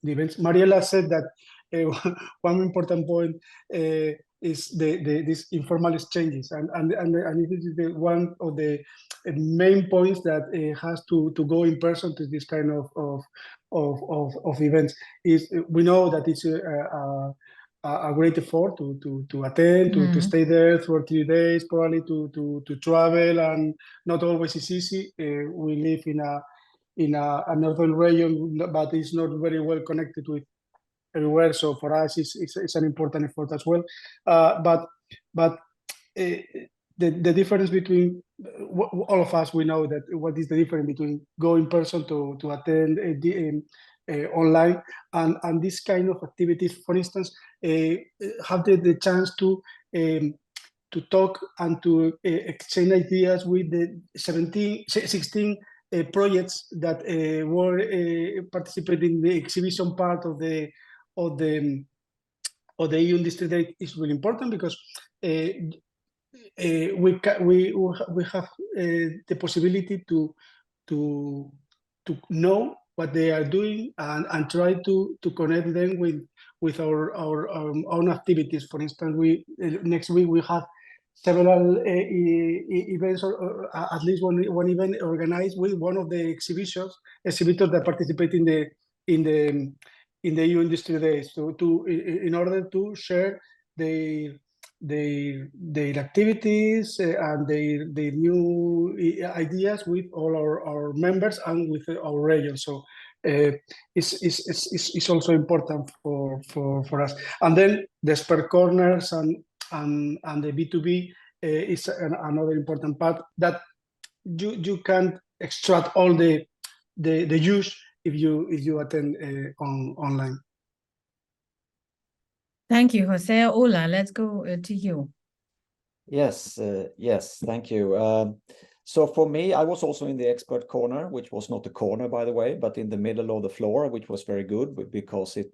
the events. Mariela said that one important point is these informal exchanges, and it is one of the main points that has to go in person to this kind of events. Is we know that it's a great effort to attend, to stay there for 3 days, probably to travel, and not always is easy. We live in a northern region, but it's not very well connected with everywhere. So for us, it's an important effort as well. But the difference between all of us, we know that what is the difference between going in person to attend online and this kind of activities. For instance, have the chance to talk and to exchange ideas with the 16 projects that were participating in the exhibition part of the EU Industry Day is really important, because we have the possibility to know what they are doing and try to connect them with our own activities. For instance, next week we have several events, or at least one event organized with one of the exhibitors that participate in the EU Industry Days, in order to share their activities and their new ideas with all our members and with our region. So it's also important for us. And then the spare corners and the B2B is another important part that you can extract all the use if you attend online. Thank you, Jose. Ola, let's go to you. Yes, thank you. So for me, I was also in the expert corner, which was not a corner, by the way, but in the middle of the floor, which was very good because it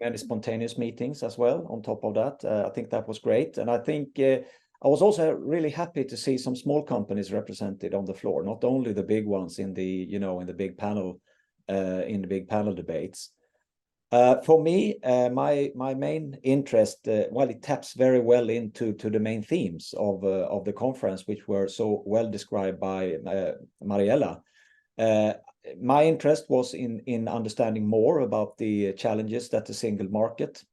many spontaneous meetings as well on top of that. I think that was great. And I think I was also really happy to see some small companies represented on the floor, not only the big ones in the, in the big panel, debates. For me, my main interest, well, it taps very well into the main themes of the conference, which were so well described by Mariella. My interest was in understanding more about the challenges that the single market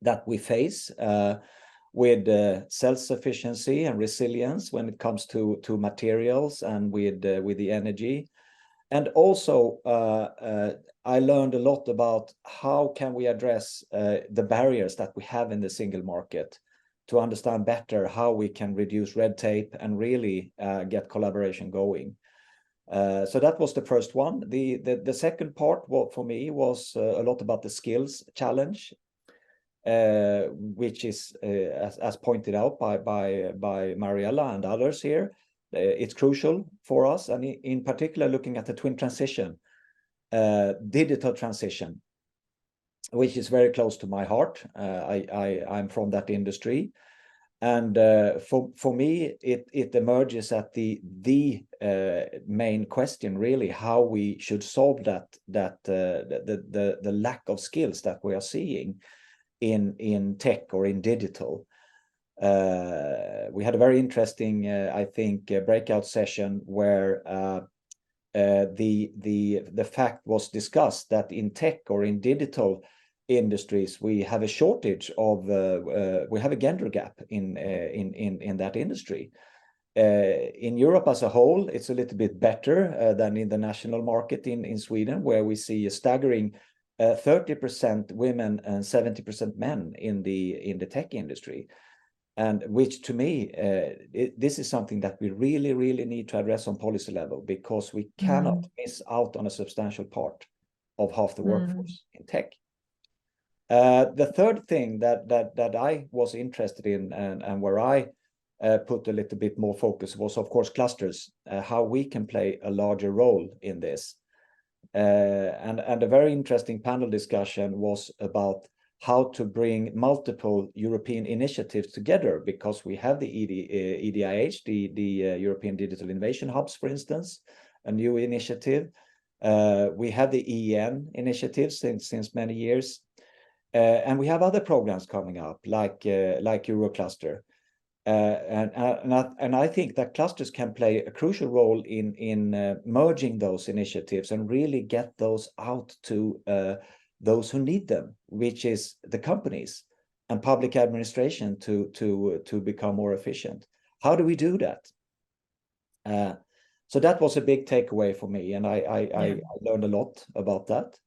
that we face with self-sufficiency and resilience when it comes to materials and with the energy. And also, I learned a lot about how can we address the barriers that we have in the single market to understand better how we can reduce red tape and really get collaboration going. So that was the first one. The second part for me was a lot about the skills challenge, which is, as pointed out by Mariella and others here. It's crucial for us, and in particular looking at the twin transition, digital transition, which is very close to my heart. I'm from that industry, and for me it emerges at the main question, really, how we should solve the lack of skills that we are seeing in tech or in digital. We had a very interesting, I think, breakout session where the fact was discussed that in tech or in digital industries we have a shortage of we have a gender gap in that industry. In Europe as a whole, it's a little bit better than in the national market in Sweden, where we see a staggering 30% women and 70% men in the tech industry. And which to me, this is something that we really need to address on policy level, because we cannot miss out on a substantial part of half the workforce in tech. The third thing that I was interested in and where I put a little bit more focus was, of course, clusters, how we can play a larger role in this. And a very interesting panel discussion was about how to bring multiple European initiatives together, because we have the EDIH, the European Digital Innovation Hubs, for instance, a new initiative. We have the EEN initiative since many years. And we have other programs coming up, like Eurocluster. And I think that clusters can play a crucial role in merging those initiatives and really get those out to those who need them, which is the companies and public administration to become more efficient. How do we do that? So that was a big takeaway for me, and I learned a lot about that.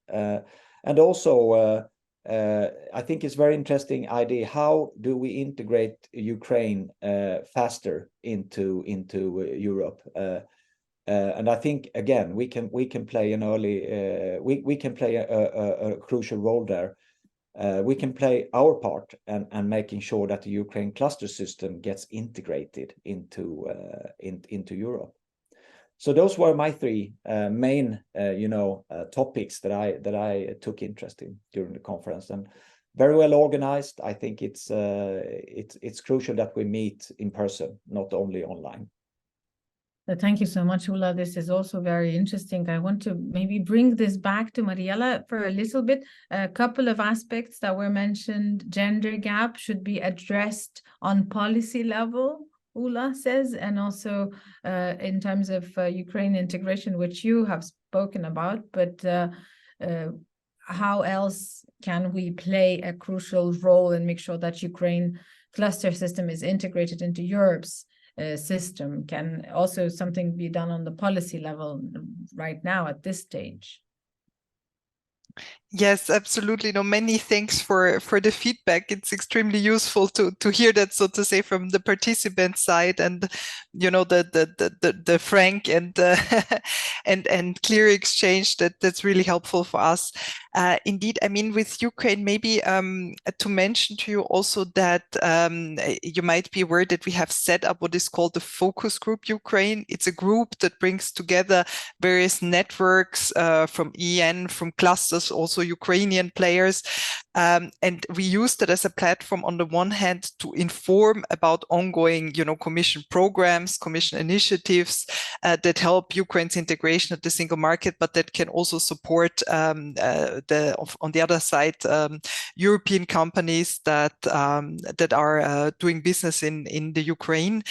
And also, I think it's a very interesting idea. How do we integrate Ukraine faster into Europe? And I think, again, we can play an early we can play a crucial role there. We can play our part and making sure that the Ukraine cluster system gets integrated into Europe. So those were my three main topics that I took interest in during the conference, and very well organized. I think it's crucial that we meet in person, not only online. Thank you so much, Ula. This is also very interesting. I want to maybe bring this back to Mariella for a little bit. A couple of aspects that were mentioned. Gender gap should be addressed on policy level, Ula says, and also in terms of Ukraine integration, which you have spoken about. But how else can we play a crucial role and make sure that Ukraine cluster system is integrated into Europe's system? Can also something be done on the policy level right now at this stage? Yes, absolutely. No, many thanks for the feedback. It's extremely useful to hear that, so to say, from the participant side, and the frank and and clear exchange that's really helpful for us. Indeed, I mean, with Ukraine, maybe to mention to you also that you might be aware that we have set up what is called the Focus Group Ukraine. It's a group that brings together various networks from EN, from clusters, also Ukrainian players. And we use that as a platform on the one hand to inform about ongoing, Commission programs, Commission initiatives that help Ukraine's integration at the single market, but that can also support on the other side European companies that are doing business in the Ukraine.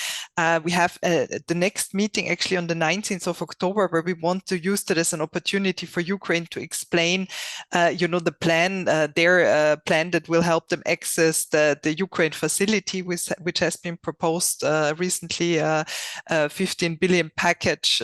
We have the next meeting actually on the 19th of October, where we want to use that as an opportunity for Ukraine to explain the plan, their plan that will help them access the Ukraine facility, which has been proposed recently, 15 billion package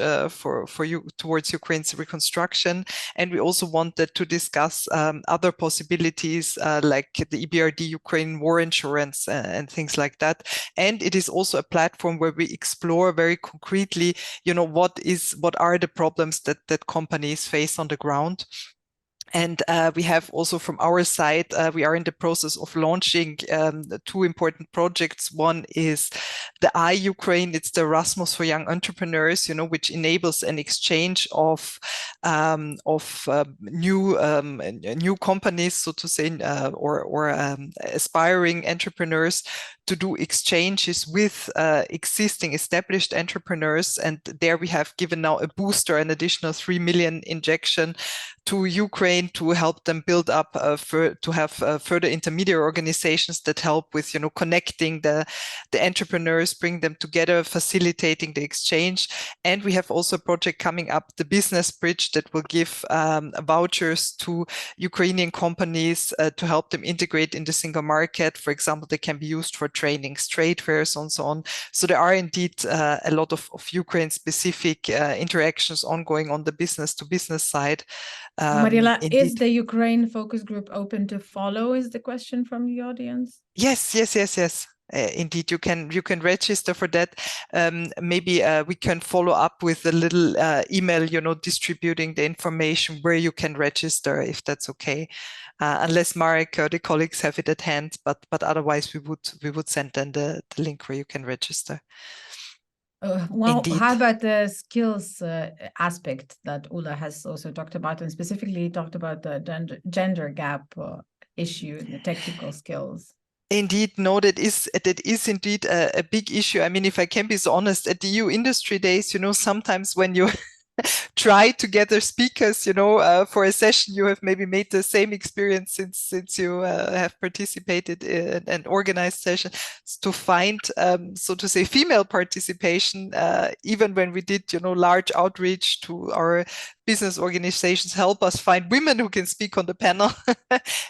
towards Ukraine's reconstruction. And we also wanted to discuss other possibilities like the EBRD Ukraine war insurance and things like that. And it is also a platform where we explore very concretely, what are the problems that companies face on the ground. And we have also from our side, we are in the process of launching two important projects. One is the iUkraine, it's the Erasmus for young entrepreneurs, which enables an exchange of new companies, so to say, or aspiring entrepreneurs to do exchanges with existing established entrepreneurs. And there we have given now a booster, an additional 3 million injection to Ukraine to help them build up, to have further intermediary organizations that help with, connecting the entrepreneurs, bring them together, facilitating the exchange. And we have also a project coming up, the Business Bridge, that will give vouchers to Ukrainian companies to help them integrate in the single market. For example, they can be used for trainings, trade fairs, and so on. So there are indeed a lot of Ukraine-specific interactions ongoing on the business-to-business side. Mariella, is the Ukraine focus group open to follow? Is the question from the audience? Yes. Indeed, you can register for that. Maybe we can follow up with a little email, distributing the information where you can register, if that's okay. Unless Marek or the colleagues have it at hand, but otherwise we would send them the link where you can register. Well, how about the skills aspect that Ula has also talked about, and specifically talked about the gender gap issue, the technical skills? Indeed, no, that is indeed a big issue. I mean, if I can be so honest, at the EU Industry Days, sometimes when you try to gather speakers, for a session, you have maybe made the same experience since you have participated in and organized sessions, to find, so to say, female participation, even when we did, large outreach to our business organizations, help us find women who can speak on the panel.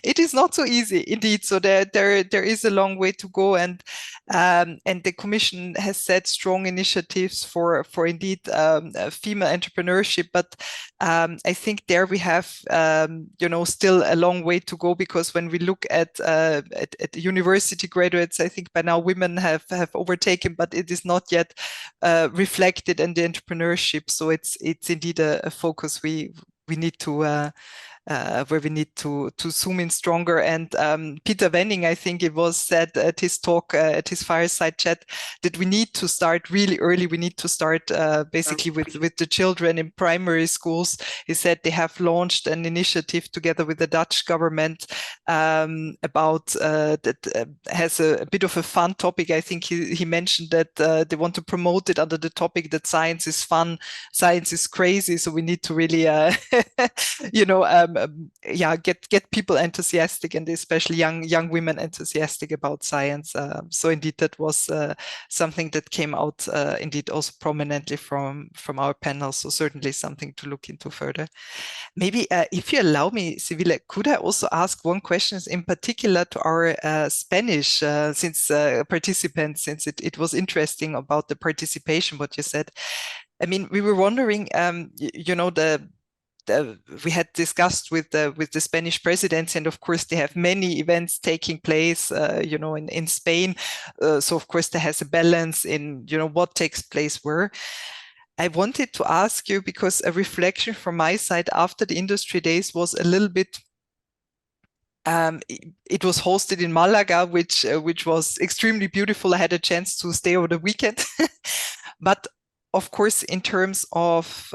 It is not so easy, indeed. So there is a long way to go, and the Commission has set strong initiatives for indeed female entrepreneurship. But I think there we have still a long way to go, because when we look at university graduates, I think by now women have overtaken, but it is not yet reflected in the entrepreneurship. So it's indeed a focus we need to where we need to zoom in stronger. And Peter Wenning, I think it was said at his talk, at his fireside chat, that we need to start really early. We need to start basically with the children in primary schools. He said they have launched an initiative together with the Dutch government about that has a bit of a fun topic. I think he mentioned that they want to promote it under the topic that science is fun, science is crazy. So we need to really, get people enthusiastic, and especially young women enthusiastic about science. So indeed, that was something that came out indeed also prominently from our panel. So certainly something to look into further. Maybe if you allow me, Sibila, could I also ask one question in particular to our Spanish participants, since it was interesting about the participation, what you said. I mean, we were wondering, we had discussed with the Spanish presidency, and of course they have many events taking place, in Spain. So of course there has a balance in, what takes place where. I wanted to ask you, because a reflection from my side after the industry days was a little bit, it was hosted in Malaga, which was extremely beautiful. I had a chance to stay over the weekend, but of course, in terms of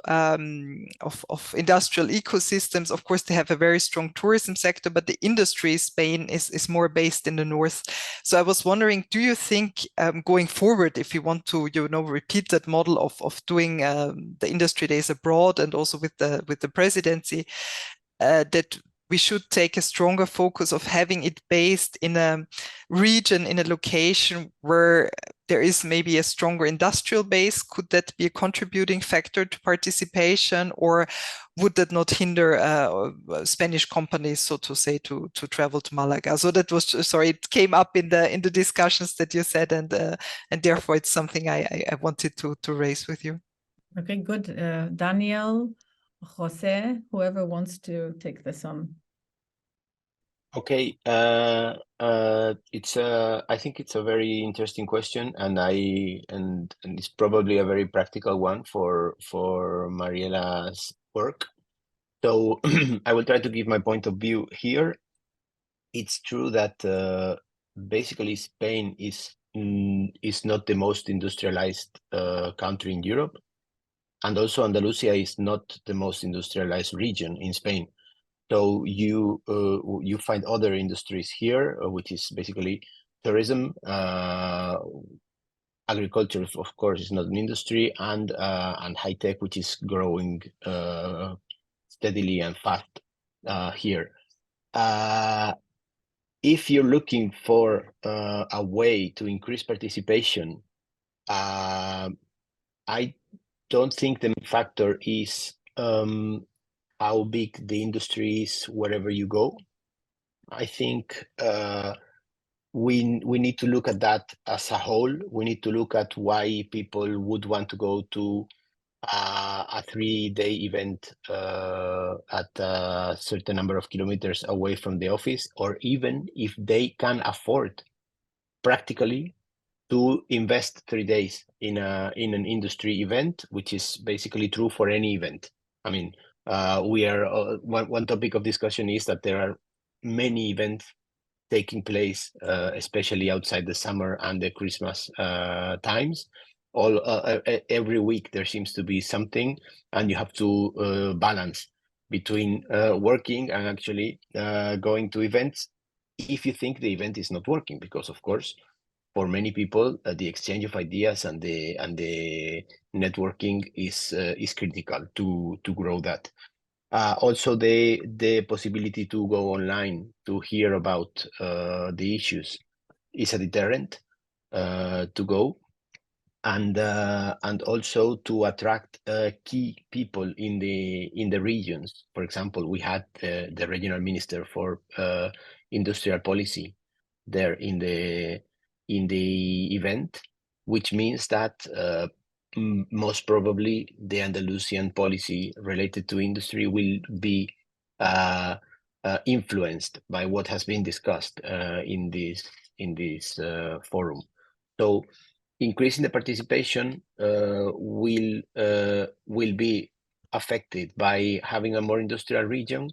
industrial ecosystems, of course, they have a very strong tourism sector, but the industry, Spain, is more based in the north. So I was wondering, do you think going forward, if you want to, repeat that model of doing the industry days abroad and also with the presidency, that we should take a stronger focus of having it based in a region, in a location where there is maybe a stronger industrial base? Could that be a contributing factor to participation, or would that not hinder Spanish companies, so to say, to travel to Malaga? So that was, sorry, it came up in the discussions that you said, and therefore it's something I wanted to raise with you. Okay, good. Daniel, Jose, whoever wants to take this on. Okay, I think it's a very interesting question, and it's probably a very practical one for Mariela's work. So I will try to give my point of view here. It's true that basically Spain is not the most industrialized country in Europe, and also Andalusia is not the most industrialized region in Spain. So you find other industries here, which is basically tourism, agriculture, of course, is not an industry, and high tech, which is growing steadily and fast here. If you're looking for a way to increase participation, I don't think the factor is how big the industry is wherever you go. I think we need to look at that as a whole. We need to look at why people would want to go to a 3-day event at a certain number of kilometers away from the office, or even if they can afford practically to invest 3 days in an industry event, which is basically true for any event. I mean, one topic of discussion is that there are many events taking place, especially outside the summer and the Christmas times. Every week there seems to be something, and you have to balance between working and actually going to events if you think the event is not working, because of course for many people the exchange of ideas and the networking is critical to grow that. Also the possibility to go online to hear about the issues is a deterrent to go, and also to attract key people in the regions. For example, we had the regional minister for industrial policy there in the event, which means that most probably the Andalusian policy related to industry will be influenced by what has been discussed in this forum. So increasing the participation will be affected by having a more industrial region,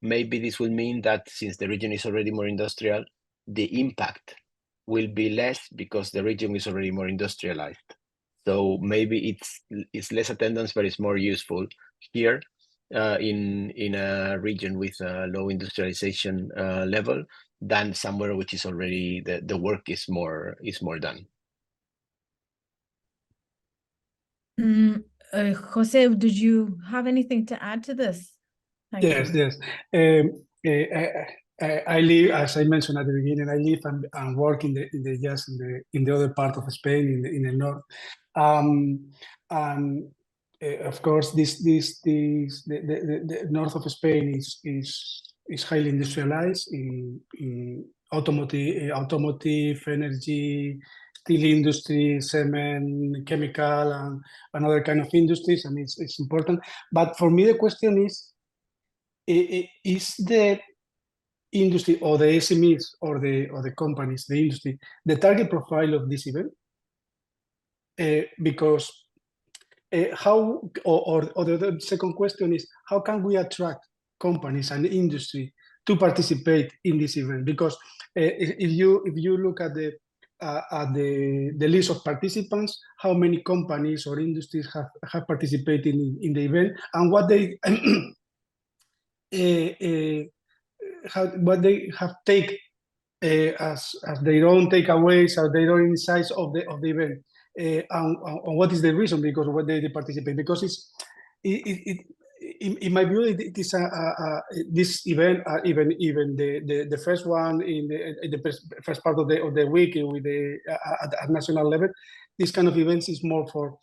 maybe this will mean that since the region is already more industrial, the impact will be less because the region is already more industrialized. So maybe it's less attendance, but it's more useful here in a region with a low industrialization level than somewhere which is already the work is more done. Jose, did you have anything to add to this? Thank Yes, you. yes. I live, as I mentioned at the beginning, I live and work in the other part of Spain, in the north. And of course, the north of Spain is highly industrialized in automotive, energy, steel industry, cement, chemical, and other kind of industries, and it's important. But for me, the question is the industry or the SMEs or the companies, the industry, the target profile of this event? Because how, or the second question is, how can we attract companies and industry to participate in this event? Because if you look at the list of participants, how many companies or industries have participated in the event, and what they what they have taken as their own takeaways, as their own insights of the event, and what is the reason because what they participate, because in my view it is this event, even the first one in the first part of the week with the at national level, this kind of events is more for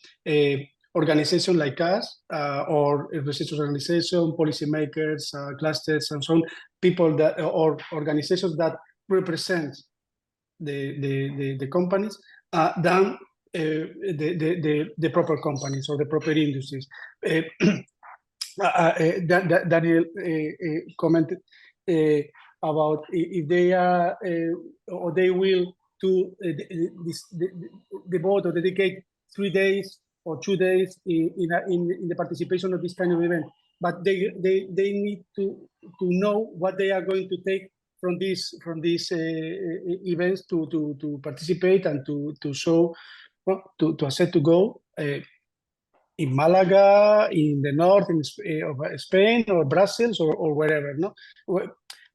organizations like us, or research organization, policymakers, clusters, and so on, people that, or organizations that represent the companies, than the proper companies or the proper industries. Daniel commented about if they are or they will to devote or dedicate 3 days or 2 days in the participation of this kind of event, but they need to know what they are going to take from these events to participate and to show, to accept to go in Málaga, in the north of Spain, or Brussels, or wherever. No,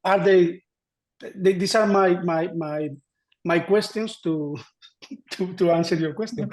are they? These are my questions to answer your question.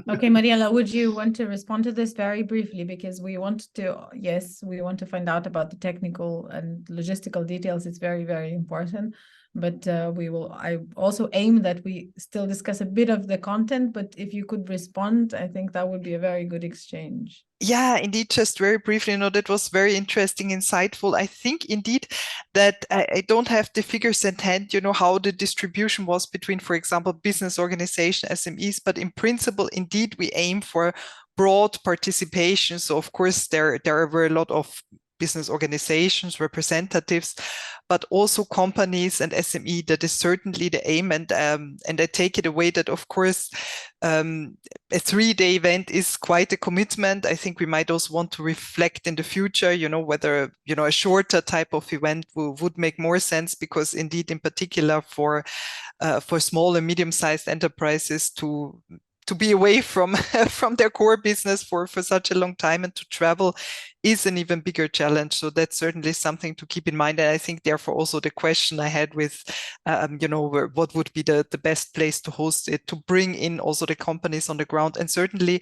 Okay, Mariela, would you want to respond to this very briefly, because we want to find out about the technical and logistical details. It's very, very important, but I also aim that we still discuss a bit of the content, but if you could respond, I think that would be a very good exchange. Yeah, indeed, just very briefly, that was very interesting, insightful. I think indeed that I don't have the figures at hand, how the distribution was between, for example, business organization, SMEs, but in principle, indeed, we aim for broad participation. So of course, there are very lot of business organizations, representatives, but also companies and SME. That is certainly the aim, and I take it away that, of course, a 3-day event is quite a commitment. I think we might also want to reflect in the future, whether a shorter type of event would make more sense, because indeed, in particular for small and medium-sized enterprises to be away from their core business for such a long time and to travel is an even bigger challenge. So that's certainly something to keep in mind. And I think therefore also the question I had with, what would be the best place to host it, to bring in also the companies on the ground. And certainly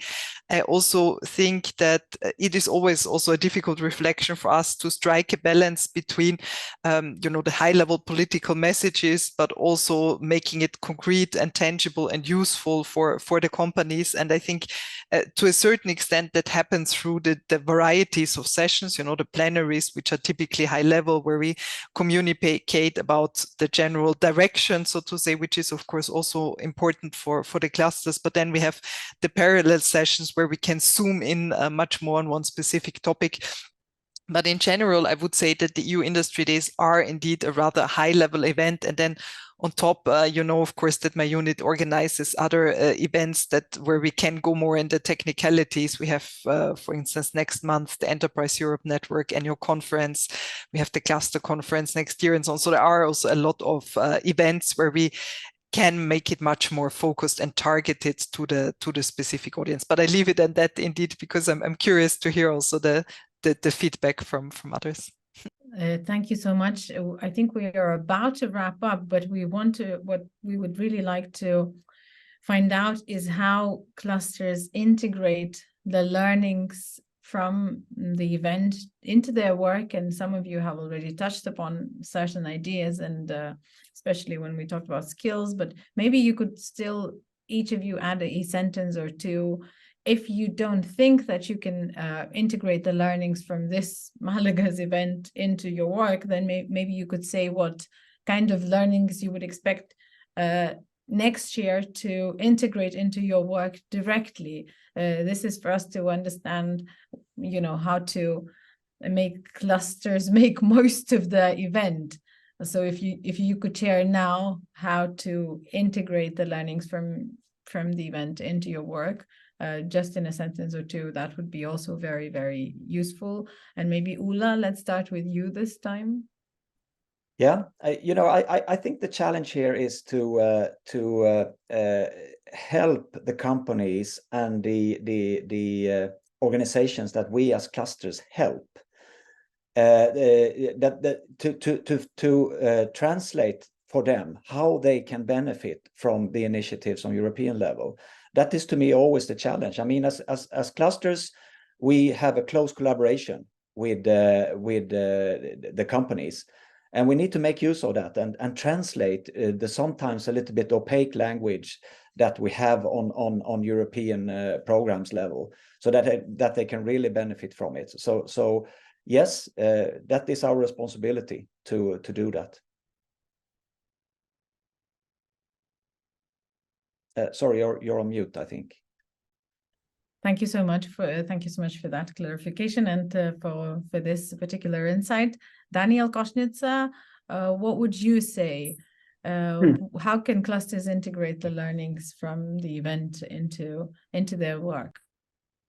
I also think that it is always also a difficult reflection for us to strike a balance between, the high level political messages, but also making it concrete and tangible and useful for the companies. And I think to a certain extent that happens through the varieties of sessions, the plenaries, which are typically high level, where we communicate about the general direction, so to say, which is of course also important for the clusters. But then we have the parallel sessions where we can zoom in much more on one specific topic. But in general, I would say that the EU Industry Days are indeed a rather high-level event. And then on top, you know, of course, that my unit organizes other events where we can go more into technicalities. We have, for instance, next month, the Enterprise Europe Network annual conference. We have the cluster conference next year and so on. So there are also a lot of events where we can make it much more focused and targeted to the specific audience. But I leave it at that indeed, because I'm curious to hear also the feedback from others. Thank you so much. I think we are about to wrap up, but what we would really like to find out is how clusters integrate the learnings from the event into their work. And some of you have already touched upon certain ideas, and especially when we talked about skills, but maybe you could still, each of you, add a sentence or two. If you don't think that you can integrate the learnings from this Malaga's event into your work, then maybe you could say what kind of learnings you would expect next year to integrate into your work directly. This is for us to understand, you know, how to make clusters make most of the event. So if you could share now how to integrate the learnings from the event into your work, just in a sentence or two, that would be also very, very useful. And maybe Ulla, let's start with you this time. Yeah, I think the challenge here is to help the companies and the organizations that we as clusters help to translate for them how they can benefit from the initiatives on European level. That is, to me, always the challenge. I mean, as clusters, we have a close collaboration with the companies, and we need to make use of that and translate the sometimes a little bit opaque language that we have on European programs level, so that they can really benefit from it. So yes, that is our responsibility to do that. Sorry, you're on mute, I think. Thank you so much for that clarification and for this particular insight. Daniel Kośnica, what would you say? How can clusters integrate the learnings from the event into their work?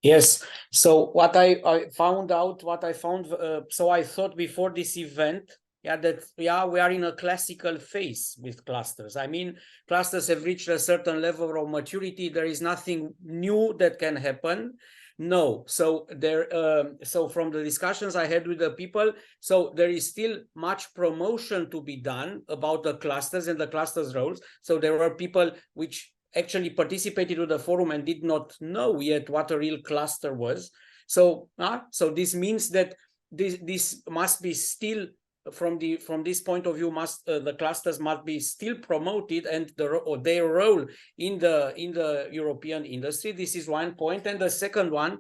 Yes. So what I found, so I thought before this event, that we are in a classical phase with clusters. I mean, clusters have reached a certain level of maturity. There is nothing new that can happen. No. So so from the discussions I had with the people, so there is still much promotion to be done about the clusters and the clusters roles. So there were people which actually participated to the forum and did not know yet what a real cluster was. So this means that this must be still, from this point of view, the clusters must be still promoted, and their role in the European industry. This is one point. And the second one,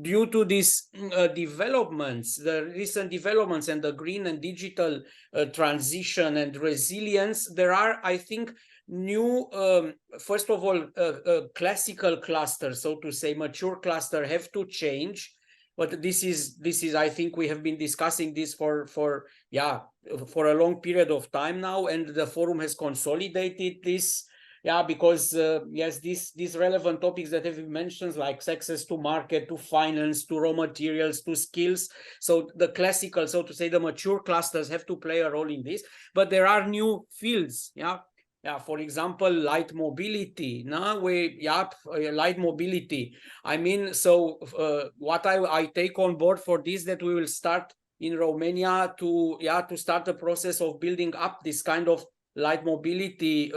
due to these developments, the recent developments and the green and digital transition and resilience, there are, I think, new, first of all, classical clusters, so to say, mature cluster, have to change. But this is I think we have been discussing this for a long period of time now, and the forum has consolidated this. Because yes, these relevant topics that have been mentioned, like access to market, to finance, to raw materials, to skills. So the classical, so to say, the mature clusters have to play a role in this. But there are new fields. For example, light mobility. Light mobility. I mean, so what I take on board for this, that we will start in Romania to start the process of building up this kind of light mobility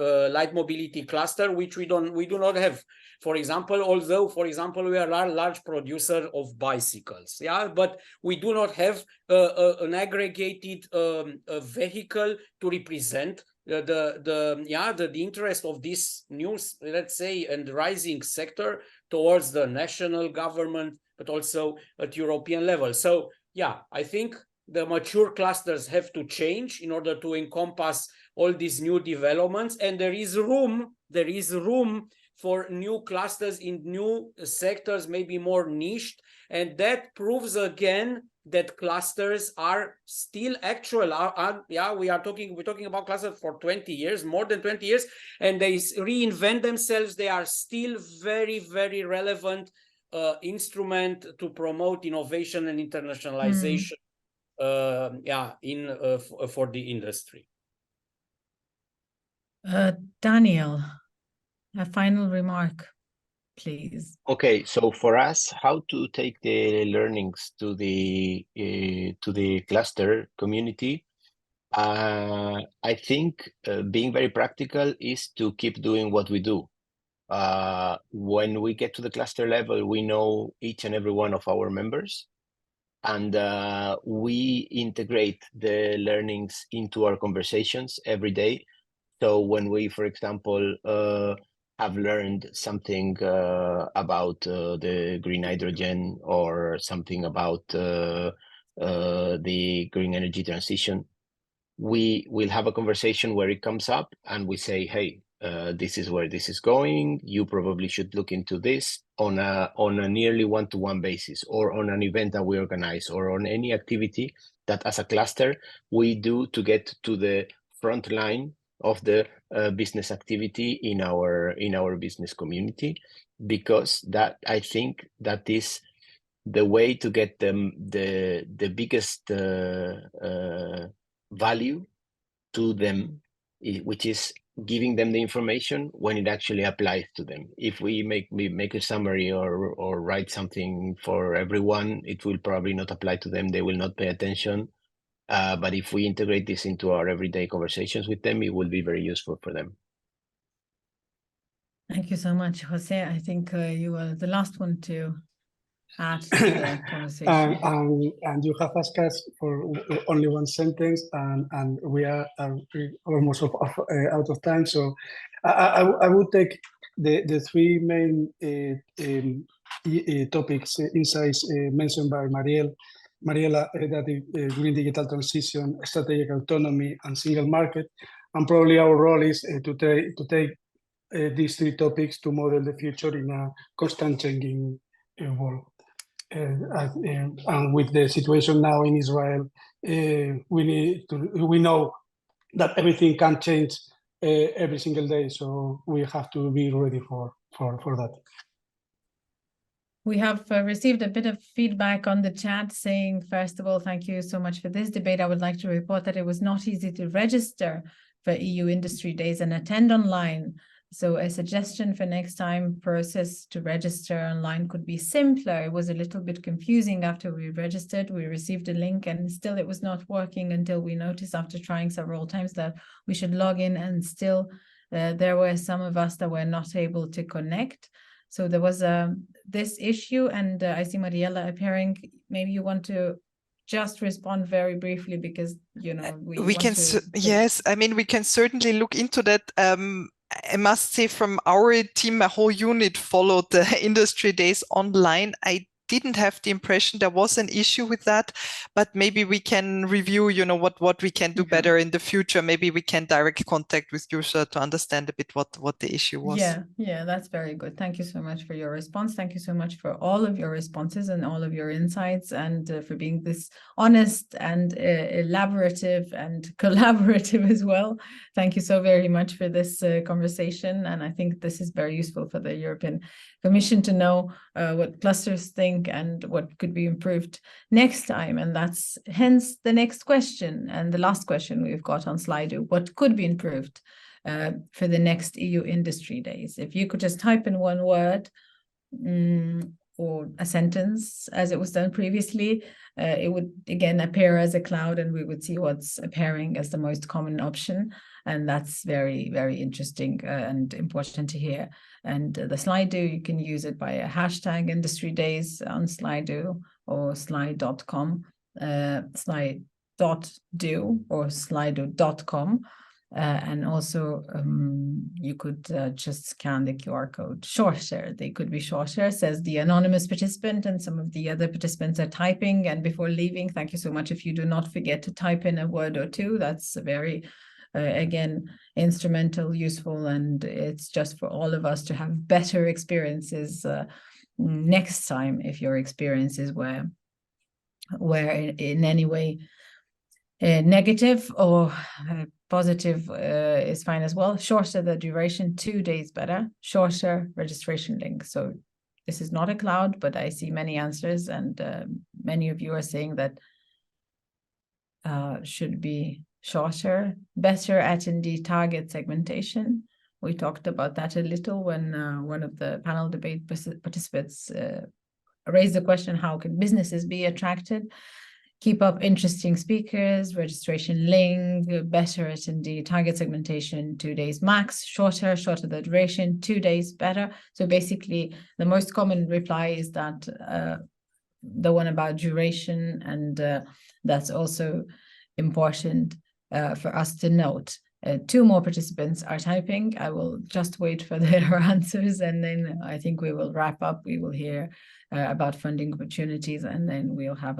cluster, which we do not have. For example, although, for example, we are a large producer of bicycles, but we do not have an aggregated vehicle to represent the interest of this new, let's say, and rising sector towards the national government, but also at European level. So I think the mature clusters have to change in order to encompass all these new developments, and there is room for new clusters in new sectors, maybe more niched, and that proves again that clusters are still actual. We're talking about clusters for 20 years, more than 20 years, and they reinvent themselves. They are still very, very relevant instrument to promote innovation and internationalization. For the industry. Daniel, a final remark, please. Okay, so for us, how to take the learnings to the cluster community? I think being very practical is to keep doing what we do. When we get to the cluster level, we know each and every one of our members, and we integrate the learnings into our conversations every day. So when we, for example, have learned something about the green hydrogen or something about the green energy transition, we will have a conversation where it comes up and we say, hey, this is where this is going. You probably should look into this on a nearly one-to-one basis, or on an event that we organize, or on any activity that as a cluster we do to get to the front line of the business activity in our business community, because that, I think, that is the way to get them the biggest value to them, which is giving them the information when it actually applies to them. If we make a summary or write something for everyone, it will probably not apply to them. They will not pay attention. But if we integrate this into our everyday conversations with them, it will be very useful for them. Thank you so much, Jose. I think you were the last one to add to the conversation. And you have asked us for only one sentence, and we are almost out of time. So I would take the three main topics, insights mentioned by Mariela, that is green digital transition, strategic autonomy, and single market. And probably our role is to take these three topics to model the future in a constant changing world. And with the situation now in Israel, we know that everything can change every single day. So we have to be ready for that. We have received a bit of feedback on the chat saying, first of all, thank you so much for this debate. I would like to report that it was not easy to register for EU Industry Days and attend online. So a suggestion for next time, process to register online could be simpler. It was a little bit confusing after we registered. We received a link and still it was not working until we noticed after trying several times that we should log in, and still there were some of us that were not able to connect. So there was this issue, and I see Mariela appearing. Maybe you want to just respond very briefly, because we can. Yes, I mean, we can certainly look into that. I must say, from our team, my whole unit followed the Industry Days online. I didn't have the impression there was an issue with that, but maybe we can review, what we can do better in the future. Maybe we can direct contact with Jorna to understand a bit what the issue was. Yeah, that's very good. Thank you so much for your response. Thank you so much for all of your responses and all of your insights, and for being this honest and elaborative and collaborative as well. Thank you so very much for this conversation, and I think this is very useful for the European Commission to know what clusters think and what could be improved next time. And that's hence the next question and the last question we've got on Slido: what could be improved for the next EU Industry Days? If you could just type in one word or a sentence, as it was done previously, it would again appear as a cloud, and we would see what's appearing as the most common option. And that's very, very interesting and important to hear. And the Slido, you can use it by a hashtag Industry Days on Slido or slide.com, slide.do or slido.com. And also you could just scan the QR code. Share. They could be share, says the anonymous participant, and some of the other participants are typing. And before leaving, thank you so much. If you do not forget to type in a word or two, that's very again, instrumental, useful, and it's just for all of us to have better experiences next time, if your experiences were where in any way negative or positive is fine as well. Shorter the duration, 2 days better. Shorter registration link. So this is not a cloud, but I see many answers, and many of you are saying that should be shorter. Better attendee target segmentation. We talked about that a little when one of the panel debate participants raised the question, how can businesses be attracted? Keep up interesting speakers, registration link, better attendee target segmentation, 2 days max, shorter the duration, 2 days better. So basically, the most common reply is that the one about duration, and that's also important for us to note. 2 more participants are typing. I will just wait for their answers, and then I think we will wrap up. We will hear about funding opportunities, and then we'll have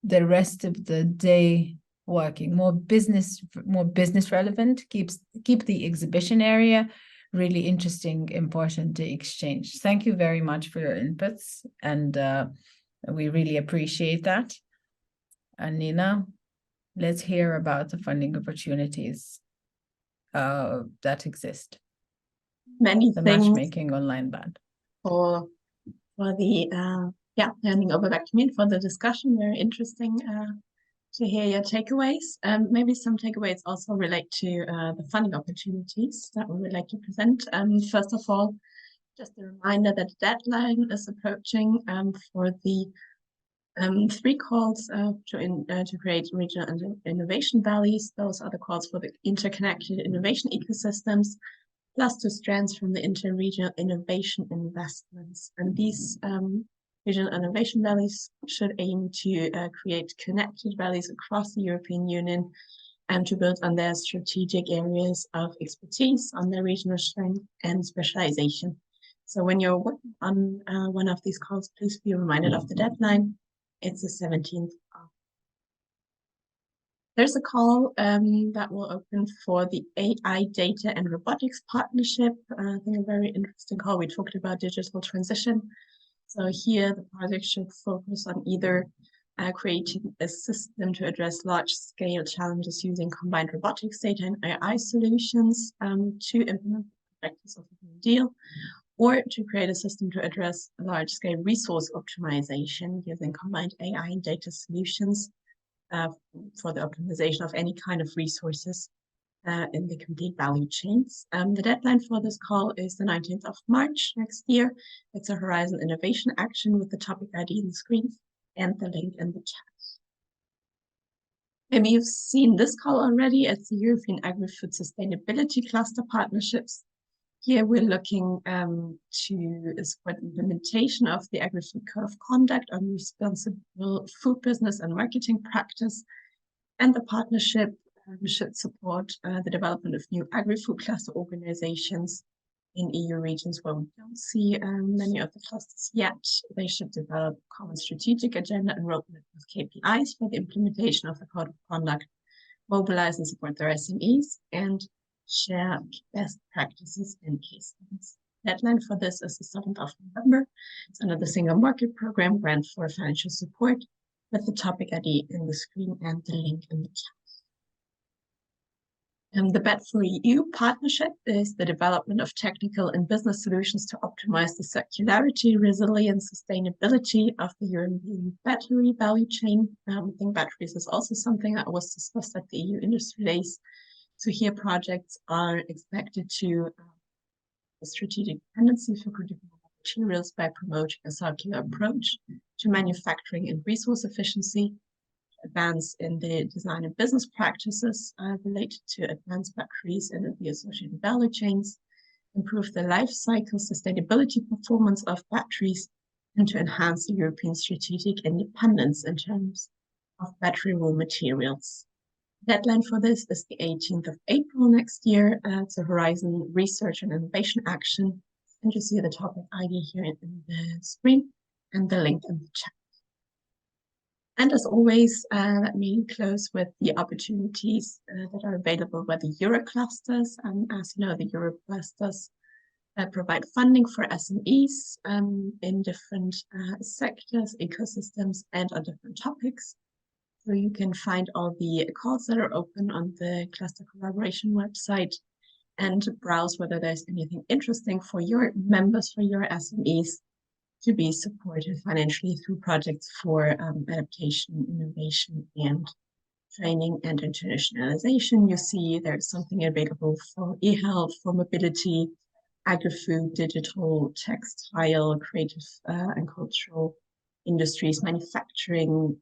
the rest of the day working more business relevant. Keep the exhibition area really interesting, important to exchange. Thank you very much for your inputs, and we really appreciate that. And Nina, let's hear about the funding opportunities that exist. Many the things. Matchmaking online band. For the handing over back to me for the discussion. Very interesting to hear your takeaways. Maybe some takeaways also relate to the funding opportunities that we would like to present. First of all, just a reminder that the deadline is approaching for the 3 calls to create regional innovation valleys. Those are the calls for the interconnected innovation ecosystems, plus 2 strands from the interregional innovation investments. And these regional innovation valleys should aim to create connected valleys across the European Union and to build on their strategic areas of expertise, on their regional strength and specialization. So when you're working on one of these calls, please be reminded of the deadline. It's the 17th. There's a call that will open for the AI data and robotics partnership. I think a very interesting call. We talked about digital transition. So here the project should focus on either creating a system to address large-scale challenges using combined robotics data and AI solutions to implement the practice of the New Deal, or to create a system to address large-scale resource optimization using combined AI and data solutions for the optimization of any kind of resources in the complete value chains. The deadline for this call is the 19th of March next year. It's a Horizon Innovation Action with the topic ID in the screen and the link in the chat. Maybe you've seen this call already. It's the European Agri-Food Sustainability Cluster Partnerships. Here we're looking to support implementation of the Agri-Food Code of Conduct on responsible food business and marketing practice. And the partnership should support the development of new agri-food cluster organizations in EU regions where we don't see many of the clusters yet. They should develop common strategic agenda and roadmap with KPIs for the implementation of the Code of Conduct, mobilize and support their SMEs, and share best practices and case studies. Deadline for this is the 7th of November. It's under the Single Market Program Grant for Financial Support with the topic ID in the screen and the link in the chat. The Bet4EU partnership is the development of technical and business solutions to optimize the circularity, resilience, sustainability of the European battery value chain. I think batteries is also something that was discussed at the EU Industry Days. So here projects are expected to a strategic dependency for critical materials by promoting a circular approach to manufacturing and resource efficiency, advance in the design and business practices related to advanced batteries and the associated value chains, improve the life cycle sustainability performance of batteries, and to enhance the European strategic independence in terms of battery raw materials. Deadline for this is the 18th of April next year. It's a Horizon Research and Innovation Action. And you see the topic ID here in the screen and the link in the chat. And as always, let me close with the opportunities that are available by the Euroclusters. As you know, the Euroclusters provide funding for SMEs in different sectors, ecosystems, and on different topics. So you can find all the calls that are open on the Cluster Collaboration website and browse whether there's anything interesting for your members, for your SMEs, to be supported financially through projects for adaptation, innovation, and training and internationalization. You see there's something available for e-health, for mobility, agri-food, digital, textile, creative and cultural industries, manufacturing,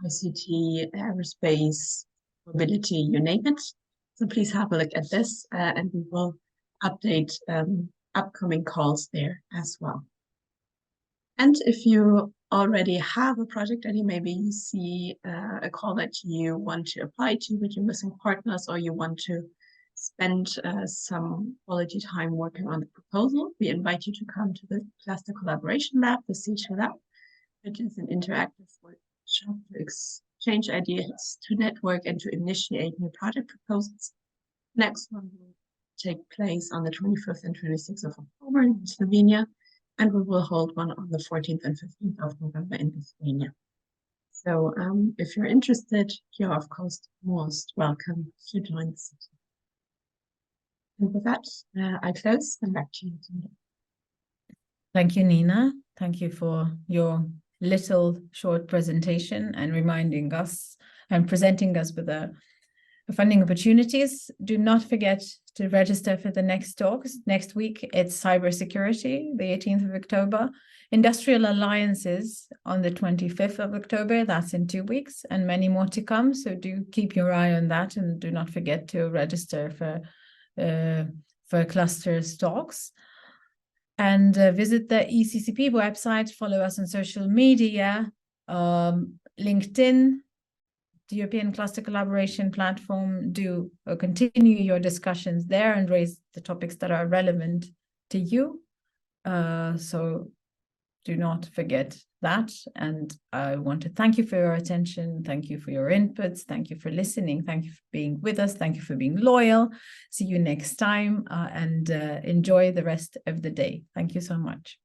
ICT, aerospace, mobility, you name it. So please have a look at this and we will update upcoming calls there as well. And if you already have a project ready, maybe you see a call that you want to apply to, but you're missing partners, or you want to spend some quality time working on the proposal, we invite you to come to the Cluster Collaboration Lab, the C2 Lab, which is an interactive workshop to exchange ideas, to network, and to initiate new project proposals. Next one will take place on the 25th and 26th of October in Slovenia, and we will hold one on the 14th and 15th of November in Lithuania. So if you're interested, you're of course most welcome to join the city. And with that, I close and back to you, Tina. Thank you, Nina. Thank you for your little short presentation and reminding us and presenting us with the funding opportunities. Do not forget to register for the next talks. Next week, it's cybersecurity, the 18th of October. Industrial alliances on the 25th of October. That's in 2 weeks, and many more to come. So do keep your eye on that, and do not forget to register for clusters talks. And visit the ECCP website. Follow us on social media, LinkedIn, the European Cluster Collaboration Platform. Do continue your discussions there and raise the topics that are relevant to you. So do not forget that. And I want to thank you for your attention. Thank you for your inputs. Thank you for listening. Thank you for being with us. Thank you for being loyal. See you next time and enjoy the rest of the day. Thank you so much.